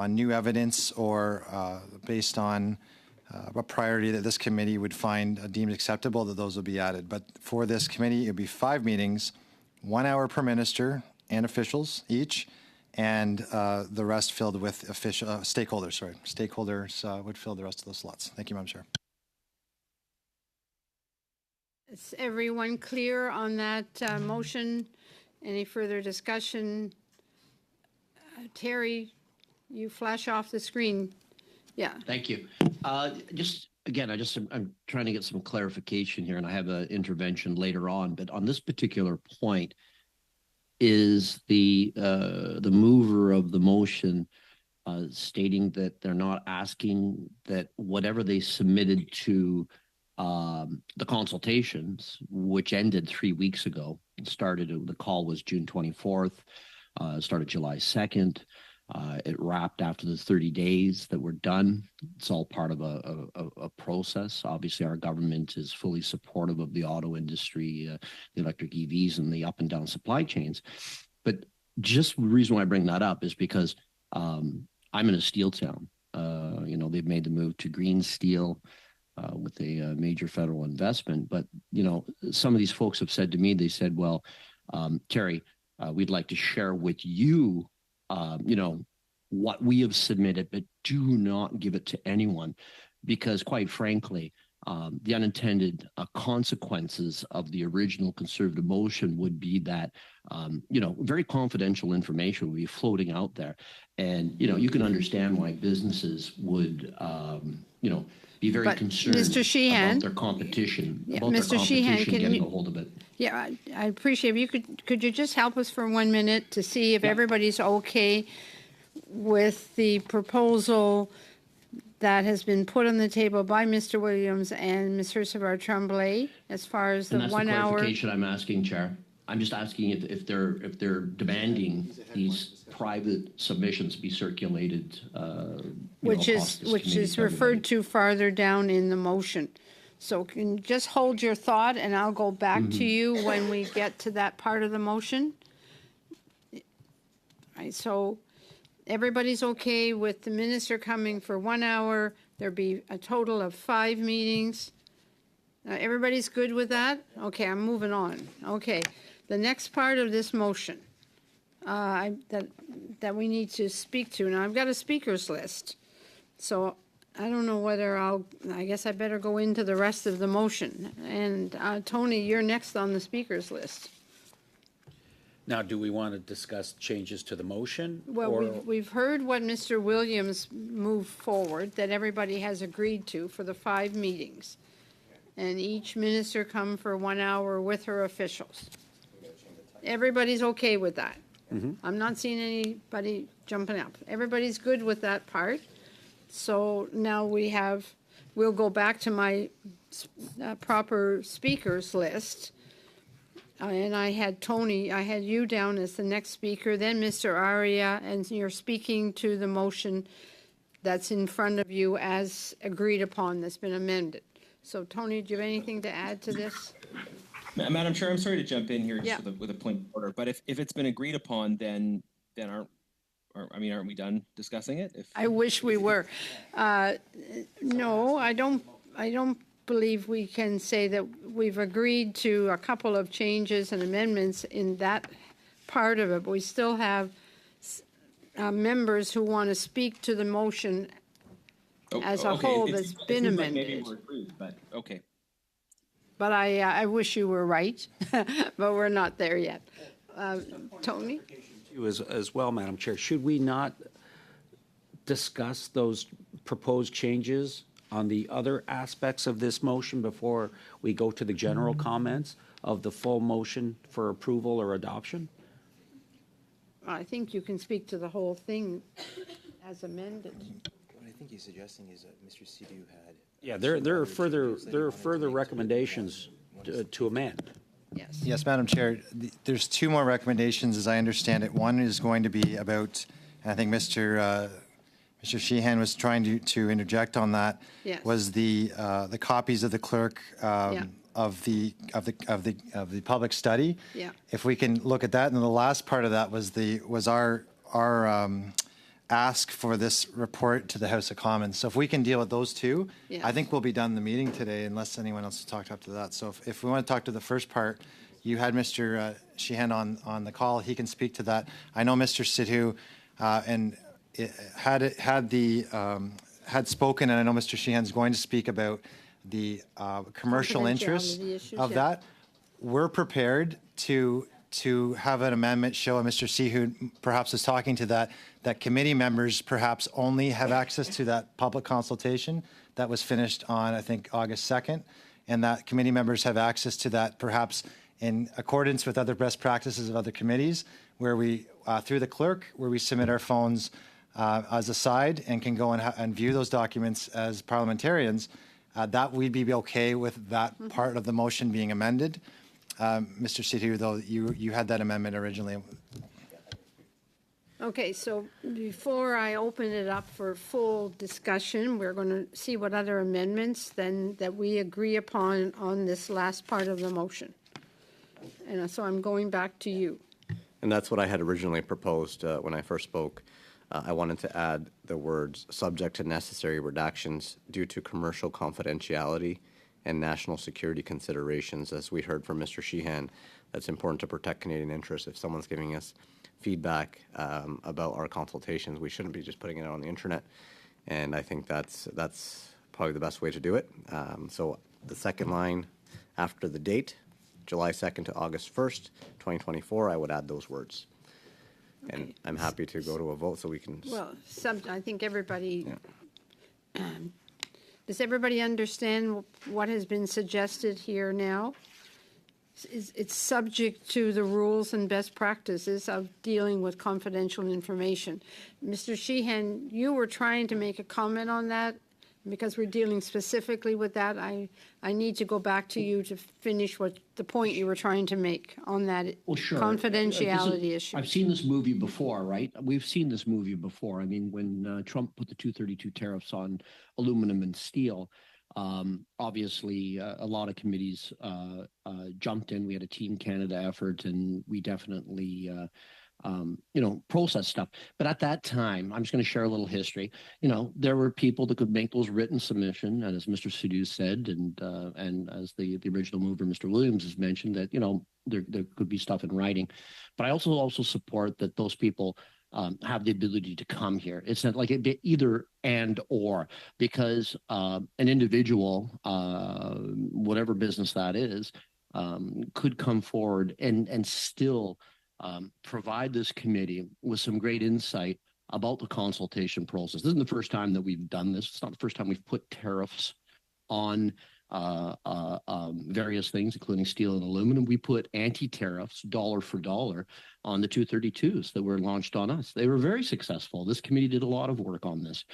S2: new evidence or based on a priority that this committee would find deemed acceptable, that those would be added. But for this committee, it would be 5 meetings, 1 hour per minister and officials each, and the rest filled with official stakeholders. Sorry, stakeholders would fill the rest of the slots. Thank you, Madam Chair.
S1: Is everyone clear on that motion? Any further discussion? Terry, you flash off the screen. Yeah.
S9: Thank you. I'm trying to get some clarification here, and I have an intervention later on. But on this particular point, is the mover of the motion stating that they're not asking that whatever they submitted to the consultations, which ended 3 weeks ago, the call was June 24th, started July 2nd. It wrapped after the 30 days that were done. It's all part of a process. Obviously, our government is fully supportive of the auto industry, the electric EVs, and the up and down supply chains. But just the reason why I bring that up is because I'm in a steel town. They've made the move to green steel with a major federal investment. But, some of these folks have said to me, they said, well, Terry, we'd like to share with you what we have submitted, but do not give it to anyone, because quite frankly, the unintended consequences of the original conservative motion would be that, very confidential information would be floating out there. And, you can understand why businesses would, be very concerned about their competition, getting a hold of it.
S1: Yeah, I appreciate it. Could you just help us for 1 minute to see if everybody's okay with the proposal that has been put on the table by Mr. Williams and Ms. Ursula Tremblay as far as the 1 hour?
S9: That's the clarification I'm asking, Chair. I'm just asking if they're demanding these private submissions be circulated,
S1: Which is referred to farther down in the motion. So can you just hold your thought, and I'll go back to you when we get to that part of the motion. All right, so everybody's okay with the minister coming for 1 hour. There'd be a total of 5 meetings. Everybody's good with that? Okay, I'm moving on. Okay, the next part of this motion that we need to speak to. Now, I've got a speakers list, so I don't know whether I guess I better go into the rest of the motion. And Tony, you're next on the speakers list.
S8: Now, do we want to discuss changes to the motion?
S1: Well, we've heard what Mr. Williams moved forward, that everybody has agreed to for the 5 meetings. And each minister come for 1 hour with her officials. Everybody's okay with that. I'm not seeing anybody jumping up. Everybody's good with that part. So now we'll go back to my proper speakers list. And I had you down as the next speaker, then Mr. Aria, and you're speaking to the motion that's in front of you as agreed upon, that's been amended. So Tony, do you have anything to add to this?
S5: Madam Chair, I'm sorry to jump in here
S1: Yeah.
S5: with a point of order, but if it's been agreed upon, then aren't we done discussing it?
S1: I wish we were. No, I don't believe we can say that we've agreed to a couple of changes and amendments in that part of it, but we still have members who want to speak to the motion as a whole that's been amended.
S5: Maybe we're agreed, but okay.
S1: But I wish you were right, but we're not there yet. Tony?
S8: You as well, Madam Chair. Should we not discuss those proposed changes on the other aspects of this motion before we go to the general comments of the full motion for approval or adoption?
S1: I think you can speak to the whole thing as amended.
S3: What I think he's suggesting is that Mr. Sidhu had.
S8: Yeah, there are further recommendations to amend.
S1: Yes.
S2: Yes, Madam Chair, there's 2 more recommendations as I understand it. One is going to be about, and I think Mr. Sheehan was trying to interject on that.
S1: Yes.
S2: Was the copies of the clerk of the public study.
S1: Yeah.
S2: If we can look at that, and the last part of that was our ask for this report to the House of Commons. So if we can deal with those 2,
S1: Yes.
S2: I think we'll be done the meeting today, unless anyone else has talked up to that. So if we want to talk to the first part, you had Mr. Sheehan on the call. He can speak to that. I know Mr. Sidhu had spoken, and I know Mr. Sheehan's going to speak about the commercial interest
S1: issues,
S2: of
S1: yeah.
S2: that. We're prepared to have an amendment show, and Mr. Sidhu perhaps is talking to that committee members perhaps only have access to that public consultation that was finished on, I think, August 2nd, and that committee members have access to that perhaps in accordance with other best practices of other committees, where we, through the clerk, where we submit our phones as a side and can go and view those documents as parliamentarians, that we'd be okay with that part of the motion being amended. Mr. Sidhu, though, you had that amendment originally.
S1: Okay, so before I open it up for full discussion, we're going to see what other amendments then that we agree upon on this last part of the motion. And so I'm going back to you.
S4: And that's what I had originally proposed when I first spoke. I wanted to add the words "subject to necessary redactions due to commercial confidentiality and national security considerations." As we heard from Mr. Sheehan, that's important to protect Canadian interests. If someone's giving us feedback about our consultations, we shouldn't be just putting it on the internet. And I think that's probably the best way to do it. So the second line after the date, July 2nd to August 1st, 2024, I would add those words.
S1: Okay.
S4: And I'm happy to go to a vote so we can.
S1: Well, I think everybody, does everybody understand what has been suggested here now? It's subject to the rules and best practices of dealing with confidential information. Mr. Sheehan, you were trying to make a comment on that, Because we're dealing specifically with that, I need to go back to you to finish what the point you were trying to make on that
S9: Well, sure.
S1: confidentiality issue.
S9: I've seen this movie before, right? We've seen this movie before. I mean, when Trump put the 232 tariffs on aluminum and steel, obviously a lot of committees jumped in. We had a Team Canada effort, and we definitely process stuff. But at that time, I'm just going to share a little history. There were people that could make those written submission, and as Mr. Sidhu said, and as the original mover, Mr. Williams, has mentioned, that there could be stuff in writing. But I also support that those people have the ability to come here. It's not like it be either and or, because an individual, whatever business that is, could come forward and still provide this committee with some great insight about the consultation process. This isn't the first time that we've done this. It's not the first time we've put tariffs on various things, including steel and aluminum. We put anti-tariffs, dollar for dollar, on the 232s that were launched on us. They were very successful. This committee did a lot of work on this.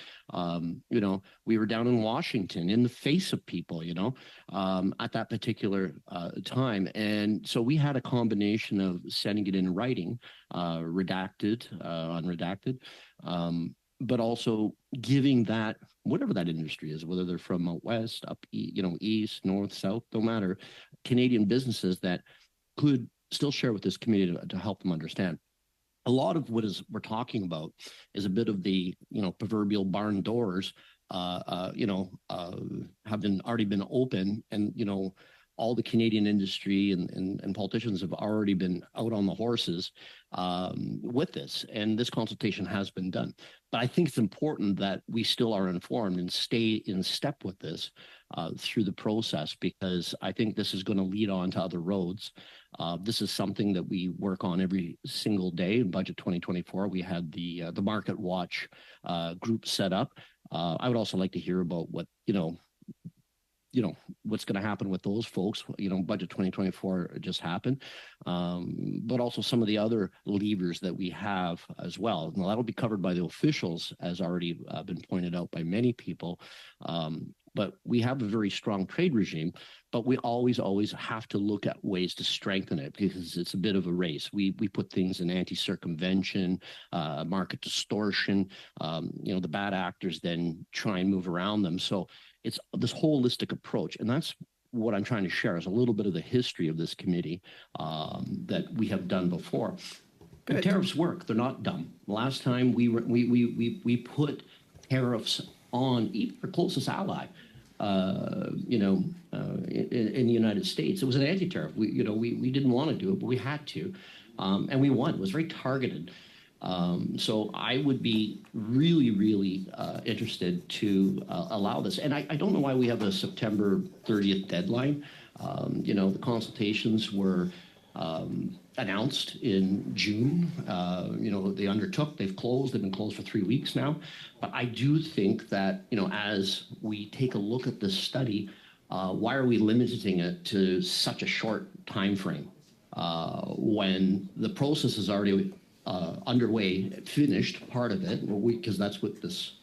S9: We were down in Washington in the face of people, at that particular time. And so we had a combination of sending it in writing, redacted, unredacted, but also giving that, whatever that industry is, whether they're from out west, up, east, north, south, no matter, Canadian businesses that could still share with this community to help them understand. A lot of what we're talking about is a bit of the, proverbial barn doors, have already been open, and, all the Canadian industry and politicians have already been out on the horses with this, and this consultation has been done. But I think it's important that we still are informed and stay in step with this through the process, because I think this is going to lead on to other roads. This is something that we work on every single day. In Budget 2024, we had the Market Watch group set up. I would also like to hear about what, what's going to happen with those folks. Budget 2024 just happened, but also some of the other levers that we have as well. Now, that'll be covered by the officials, as already been pointed out by many people. But we have a very strong trade regime, but we always have to look at ways to strengthen it, because it's a bit of a race. We put things in anti-circumvention, market distortion. The bad actors then try and move around them. So it's this holistic approach, and that's what I'm trying to share, is a little bit of the history of this committee that we have done before. And tariffs work; they're not dumb. Last time we put tariffs on even our closest ally, in the United States. It was an anti-tariff. We didn't want to do it, but we had to, and we won. It was very targeted. So I would be really, really interested to allow this. And I don't know why we have a September 30th deadline. The consultations were announced in June. They've closed. They've been closed for 3 weeks now. But I do think that, as we take a look at this study, why are we limiting it to such a short time frame when the process is already underway, finished part of it, because that's what this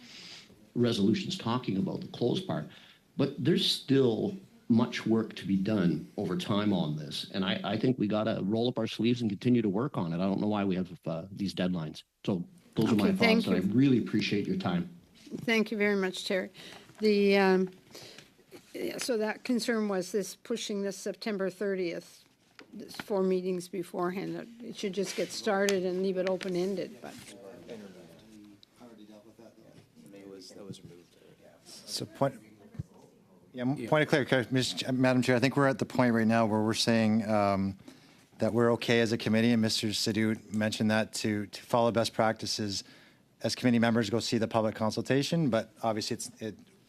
S9: resolution is talking about, the closed part. But there's still much work to be done over time on this. And I think we got to roll up our sleeves and continue to work on it. I don't know why we have these deadlines. So those are my thoughts, and I really appreciate your time.
S1: Thank you very much, Terry. So that concern was this pushing this September 30th. 4 meetings beforehand. It should just get started and leave it open-ended. But
S3: That was removed.
S2: So point of clarification, Madam Chair, I think we're at the point right now where we're saying that we're okay as a committee, and Mr. Sidhu mentioned that to follow best practices as committee members, go see the public consultation, but obviously it's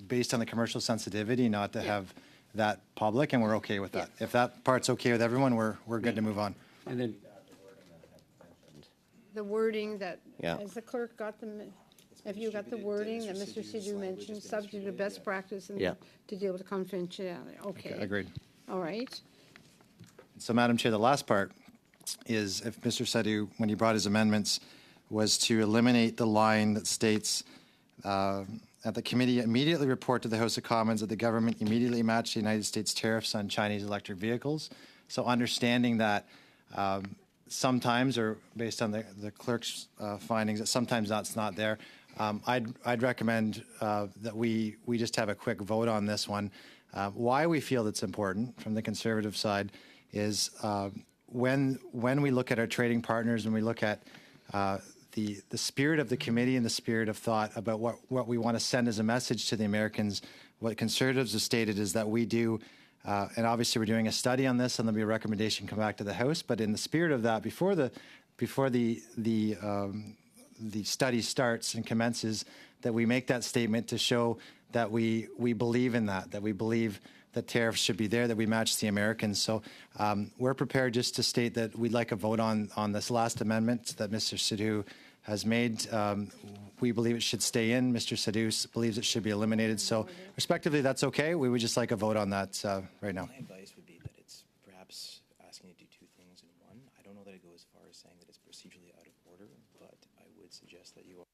S2: based on the commercial sensitivity not to have that public, and we're okay with that. If that part's okay with everyone, we're good to move on.
S8: And then
S1: the wording that,
S4: Yeah.
S1: has the clerk got have you got the wording that Mr. Sidhu mentioned, subject to best practice and
S4: Yeah.
S1: to deal with confidentiality? Okay.
S2: Agreed.
S1: All right.
S2: So, Madam Chair, the last part is if Mr. Sidhu, when he brought his amendments, was to eliminate the line that states that the committee immediately report to the House of Commons that the government immediately match the United States tariffs on Chinese electric vehicles. So understanding that sometimes, or based on the clerk's findings, that sometimes that's not there, I'd recommend that we just have a quick vote on this one. Why we feel it's important from the Conservative side is when we look at our trading partners, when we look at the spirit of the committee and the spirit of thought about what we want to send as a message to the Americans, what Conservatives have stated is that we do, and obviously we're doing a study on this, and there'll be a recommendation come back to the House. But in the spirit of that, before the study starts and commences, that we make that statement to show that we believe in that we believe that tariffs should be there, that we match the Americans. So we're prepared just to state that we'd like a vote on this last amendment that Mr. Sidhu has made. We believe it should stay in. Mr. Sidhu believes it should be eliminated. So respectively, that's okay. We would just like a vote on that right now.
S3: My advice would be that it's perhaps asking to do two things in one. I don't know that I go as far as saying that it's procedurally out of order, but I would suggest that you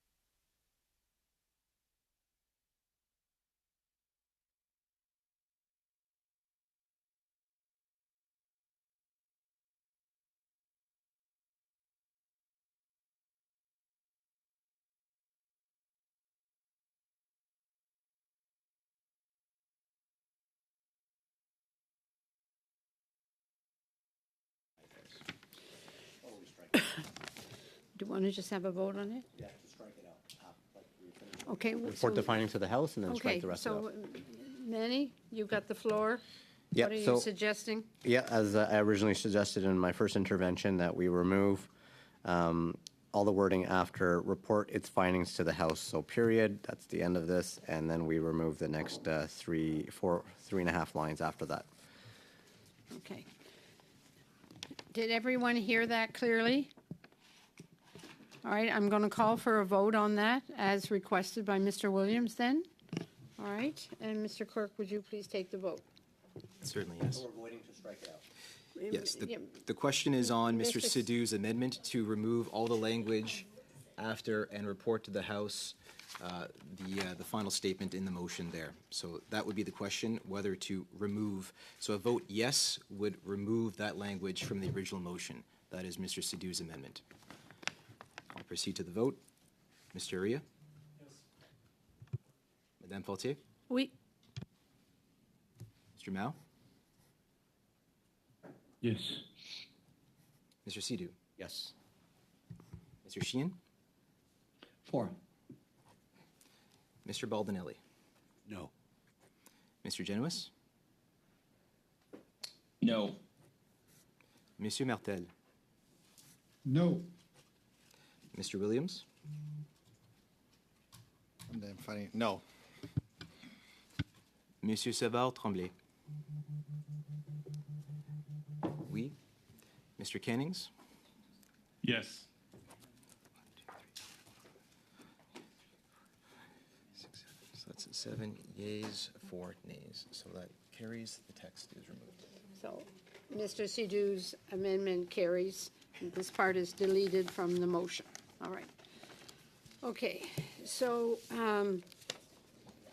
S1: Do you want to just have a vote on it?
S4: Yeah, to strike it out.
S1: Okay.
S4: Report the findings to the House and then strike
S1: Okay,
S4: the rest of
S1: so
S4: it.
S1: Manny, you've got the floor.
S4: Yeah,
S1: What are you
S4: so-
S1: suggesting?
S4: Yeah, as I originally suggested in my first intervention, that we remove all the wording after report its findings to the House. So period, that's the end of this, and then we remove the next three and a half lines after that.
S1: Okay. Did everyone hear that clearly? All right, I'm going to call for a vote on that as requested by Mr. Williams then. All right, and Mr. Clerk, would you please take the vote?
S3: certainly yes.
S4: We're voting to strike it out.
S3: Yes,
S1: Yeah,
S3: the question is on Mr.
S1: Mr.
S3: Sidhu's amendment to remove all the language after and report to the House the final statement in the motion there. So that would be the question, whether to remove. So a vote yes would remove that language from the original motion. That is Mr. Sidhu's amendment. I'll proceed to the vote. Mr. Uria? Yes. Madame Faultier?
S1: Oui.
S3: Mr. Mao?
S7: Yes.
S3: Mr. Sidhu?
S4: Yes.
S3: Mr. Sheehan?
S9: For.
S3: Mr. Baldinelli?
S8: No.
S3: Mr. Genuis?
S5: No.
S3: Monsieur Martel?
S7: No.
S3: Mr. Williams?
S2: And I'm finding, no.
S3: Monsieur Savard Tremblay? Oui. Mr. Cannings?
S7: Yes.
S3: 6, 7. So that's 7 yeas, 4 nays. So that carries. The text is removed.
S1: So Mr. Sidhu's amendment carries. This part is deleted from the motion. All right. Okay, so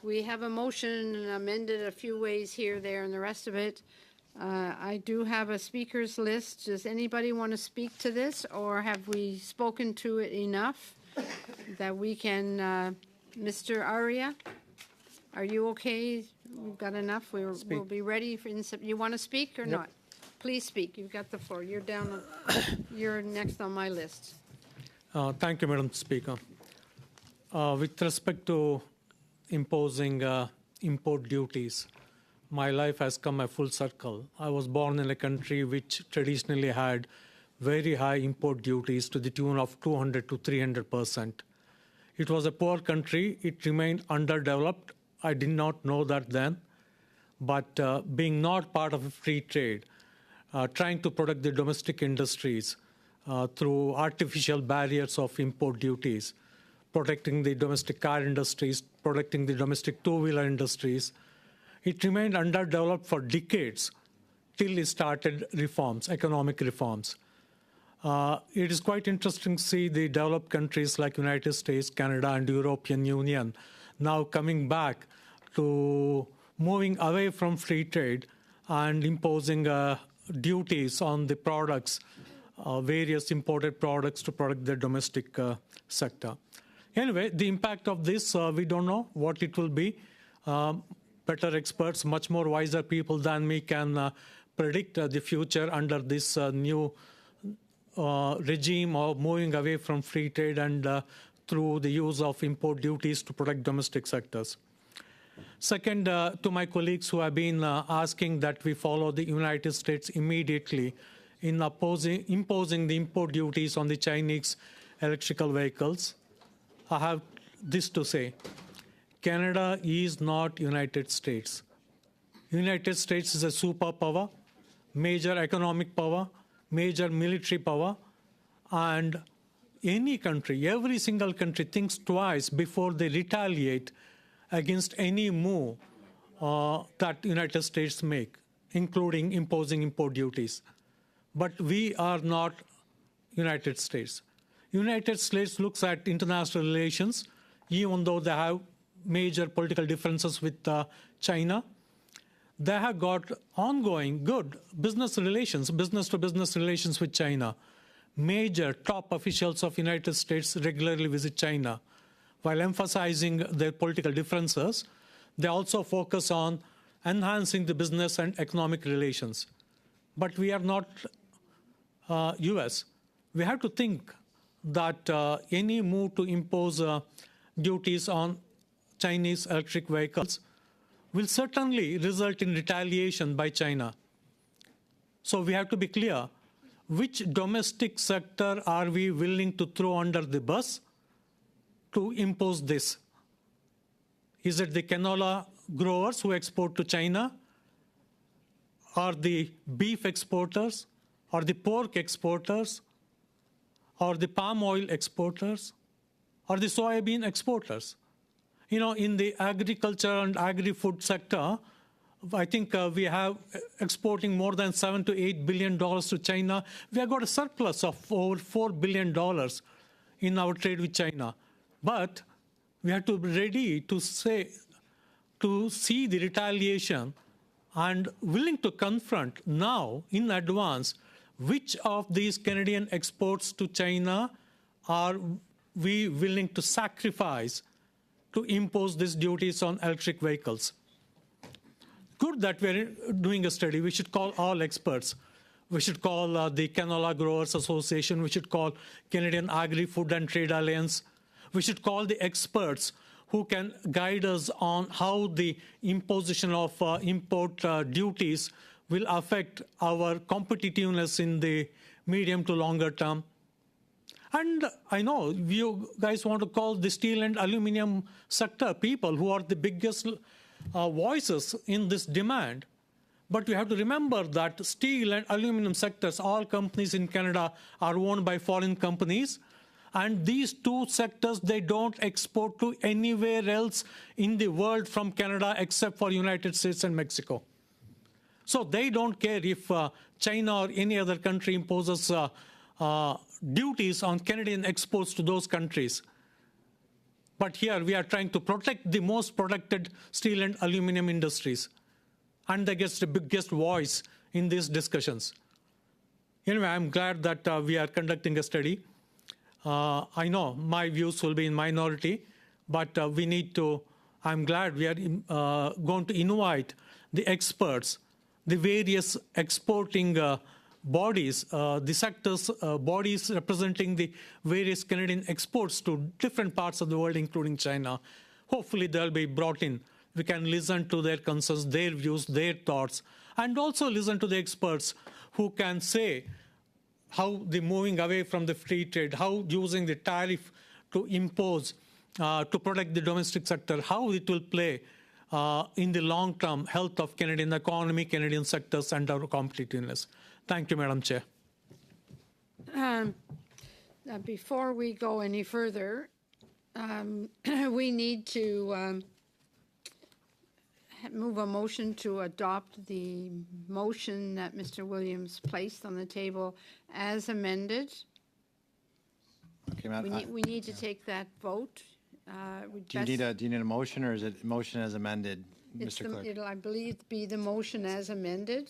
S1: we have a motion amended a few ways here, there, and the rest of it. I do have a speakers list. Does anybody want to speak to this, or have we spoken to it enough that we can, Mr. Aria, are you okay? We've got enough. We'll be ready for, you want to speak or not? Please speak. You've got the floor. You're down, you're next on my list.
S10: Thank you, Madam Speaker. With respect to imposing import duties, my life has come a full circle. I was born in a country which traditionally had very high import duties to the tune of 200 to 300%. It was a poor country. It remained underdeveloped. I did not know that then. But being not part of a free trade, trying to protect the domestic industries through artificial barriers of import duties, protecting the domestic car industries, protecting the domestic two-wheeler industries. It remained underdeveloped for decades till it started reforms, economic reforms. It is quite interesting to see the developed countries like United States, Canada, and European Union. now coming back to moving away from free trade and imposing duties on the products, various imported products to protect the domestic sector. Anyway, the impact of this, we don't know what it will be. Better experts, much more wiser people than me can predict the future under this new regime of moving away from free trade and through the use of import duties to protect domestic sectors. Second, to my colleagues who have been asking that we follow the United States immediately in imposing the import duties on the Chinese electrical vehicles, I have this to say. Canada is not United States. United States is a superpower, major economic power, major military power, and any country, every single country thinks twice before they retaliate against any move that United States make, including imposing import duties. But we are not United States. United States looks at international relations, even though they have major political differences with China. They have got ongoing good business relations, business-to-business relations with China. Major top officials of United States regularly visit China. While emphasizing their political differences, they also focus on enhancing the business and economic relations. But we are not US. We have to think that any move to impose duties on Chinese electric vehicles will certainly result in retaliation by China. So we have to be clear, which domestic sector are we willing to throw under the bus to impose this? Is it the canola growers who export to China? Or the beef exporters? Or the pork exporters? Or the palm oil exporters? Or the soybean exporters? You know, in the agriculture and agri-food sector, I think we have exporting more than $7 to $8 billion to China. We have got a surplus of over $4 billion in our trade with China. But we have to be ready to see the retaliation and willing to confront now in advance which of these Canadian exports to China are we willing to sacrifice to impose these duties on electric vehicles. Good that we're doing a study. We should call all experts. We should call the Canola Growers Association. We should call Canadian Agri-Food and Trade Alliance. We should call the experts who can guide us on how the imposition of import duties will affect our competitiveness in the medium to longer term. And I know you guys want to call the steel and aluminum sector people who are the biggest voices in this demand. But we have to remember that steel and aluminum sectors, all companies in Canada are owned by foreign companies. And these two sectors, they don't export to anywhere else in the world from Canada except for United States and Mexico. So they don't care if China or any other country imposes duties on Canadian exports to those countries. But here we are trying to protect the most protected steel and aluminum industries. And they get the biggest voice in these discussions. Anyway, I'm glad that we are conducting a study. I know my views will be in minority, but we need to, I'm glad we are going to invite the experts, the various exporting bodies, the sectors, bodies representing the various Canadian exports to different parts of the world, including China. Hopefully they'll be brought in. We can listen to their concerns, their views, their thoughts, and also listen to the experts who can say how the moving away from the free trade, how using the tariff to impose, to protect the domestic sector, how it will play in the long-term health of Canadian economy, Canadian sectors, and our competitiveness. Thank you, Madam Chair.
S1: Before we go any further, we need to move a motion to adopt the motion that Mr. Williams placed on the table as amended.
S2: Okay, Madam.
S1: We need to take that vote.
S2: Do you need a motion, or is it motion as amended, Mr. Clerk?
S1: It'll, I believe, be the motion as amended.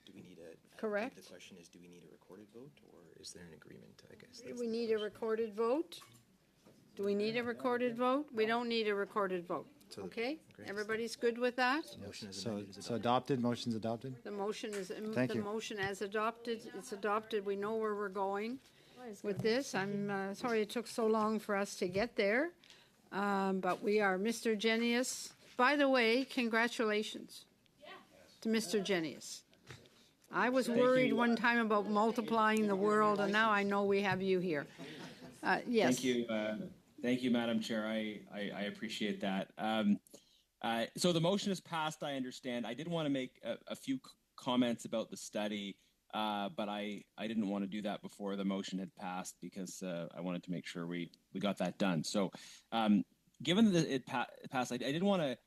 S3: Do we need a?
S1: Correct.
S3: The question is, do we need a recorded vote, or is there an agreement? I guess.
S1: Do we need a recorded vote? Do we need a recorded vote? We don't need a recorded vote. Okay? Everybody's good with that?
S3: Motion as
S2: So,
S3: amended is
S2: so adopted, motion's adopted?
S1: The motion is,
S2: Thank
S1: the
S2: you.
S1: motion as adopted, it's adopted. We know where we're going with this. I'm sorry it took so long for us to get there. But we are, Mr. Genius. By the way, congratulations to Mr. Genius. I was worried one time about multiplying the world, and now I know we have you here. Yes.
S5: Thank you. Thank you, Madam Chair. I appreciate that. So the motion is passed, I understand. I did want to make a few comments about the study, but I didn't want to do that before the motion had passed because I wanted to make sure we got that done. So given that it passed, I did want to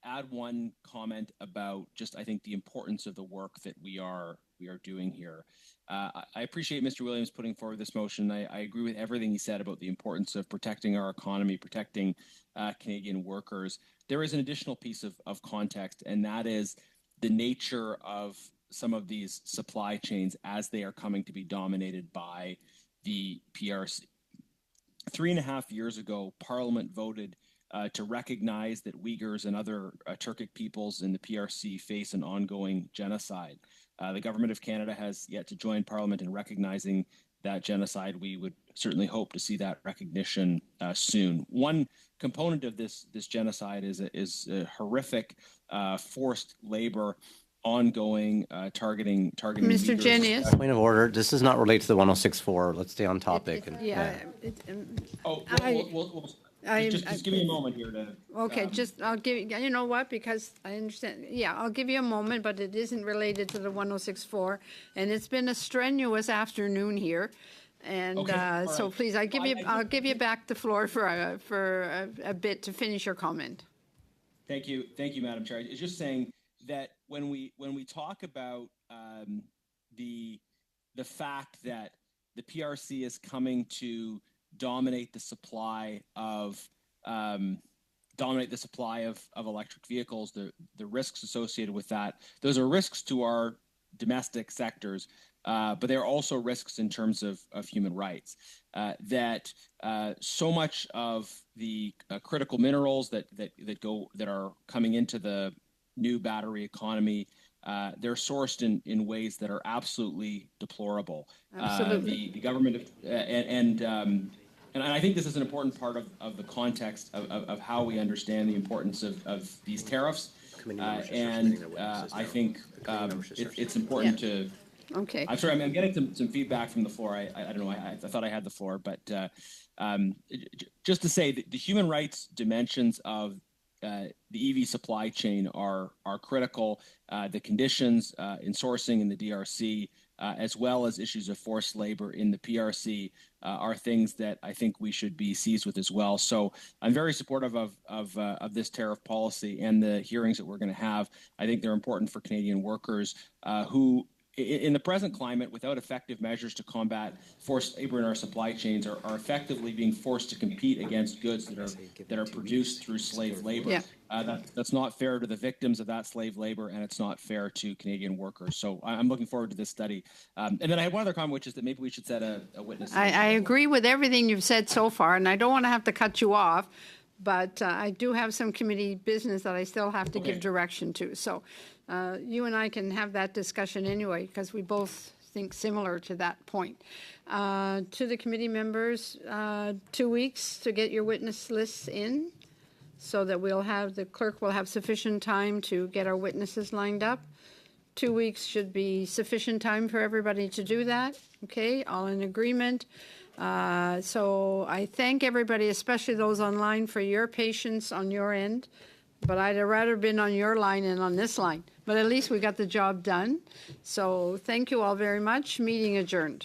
S5: add one comment about just, I think, the importance of the work that we are doing here. I appreciate Mr. Williams putting forward this motion. I agree with everything he said about the importance of protecting our economy, protecting Canadian workers. There is an additional piece of context, and that is the nature of some of these supply chains as they are coming to be dominated by the PRC. 3.5 years ago, Parliament voted to recognize that Uyghurs and other Turkic peoples in the PRC face an ongoing genocide. The Government of Canada has yet to join Parliament in recognizing that genocide. We would certainly hope to see that recognition soon. One component of this genocide is a horrific forced labor, ongoing targeting
S1: Mr.
S5: Uyghurs.
S1: Genius.
S4: Point of order. This does not relate to the 1064. Let's stay on topic.
S5: Just give me a moment here to.
S1: Okay, I'll give you know what, because I understand, I'll give you a moment, but it isn't related to the 1064, and it's been a strenuous afternoon here, and
S5: Okay,
S1: so
S5: right.
S1: please, I'll give you back the floor for a bit to finish your comment.
S5: Thank you, Madam Chair. It's just saying that when we talk about the fact that the PRC is coming to dominate the supply of electric vehicles, the risks associated with that, those are risks to our domestic sectors, but they're also risks in terms of human rights. That so much of the critical minerals that are coming into the new battery economy, they're sourced in ways that are absolutely deplorable.
S1: Absolutely.
S5: The government and I think this is an important part of the context of how we understand the importance of these tariffs. I think it's important to.
S1: Okay.
S5: I'm sorry, I'm getting some feedback from the floor. I don't know. I thought I had the floor, but just to say that the human rights dimensions of the EV supply chain are critical. The conditions in sourcing in the DRC, as well as issues of forced labor in the PRC, are things that I think we should be seized with as well. So I'm very supportive of this tariff policy and the hearings that we're going to have. I think they're important for Canadian workers who, in the present climate, without effective measures to combat forced labor in our supply chains, are effectively being forced to compete against goods that are produced through slave labor.
S1: Yeah.
S5: That's not fair to the victims of that slave labor, and it's not fair to Canadian workers. So I'm looking forward to this study. And then I had one other comment, which is that maybe we should set a witness.
S1: I agree with everything you've said so far, and I don't want to have to cut you off, but I do have some committee business that I still have to give direction to. So you and I can have that discussion anyway, because we both think similar to that point. To the committee members, 2 weeks to get your witness lists in, so that the clerk will have sufficient time to get our witnesses lined up. 2 weeks should be sufficient time for everybody to do that. Okay, all in agreement. So I thank everybody, especially those online, for your patience on your end. But I'd have rather been on your line and on this line. But at least we got the job done. So thank you all very much. Meeting adjourned.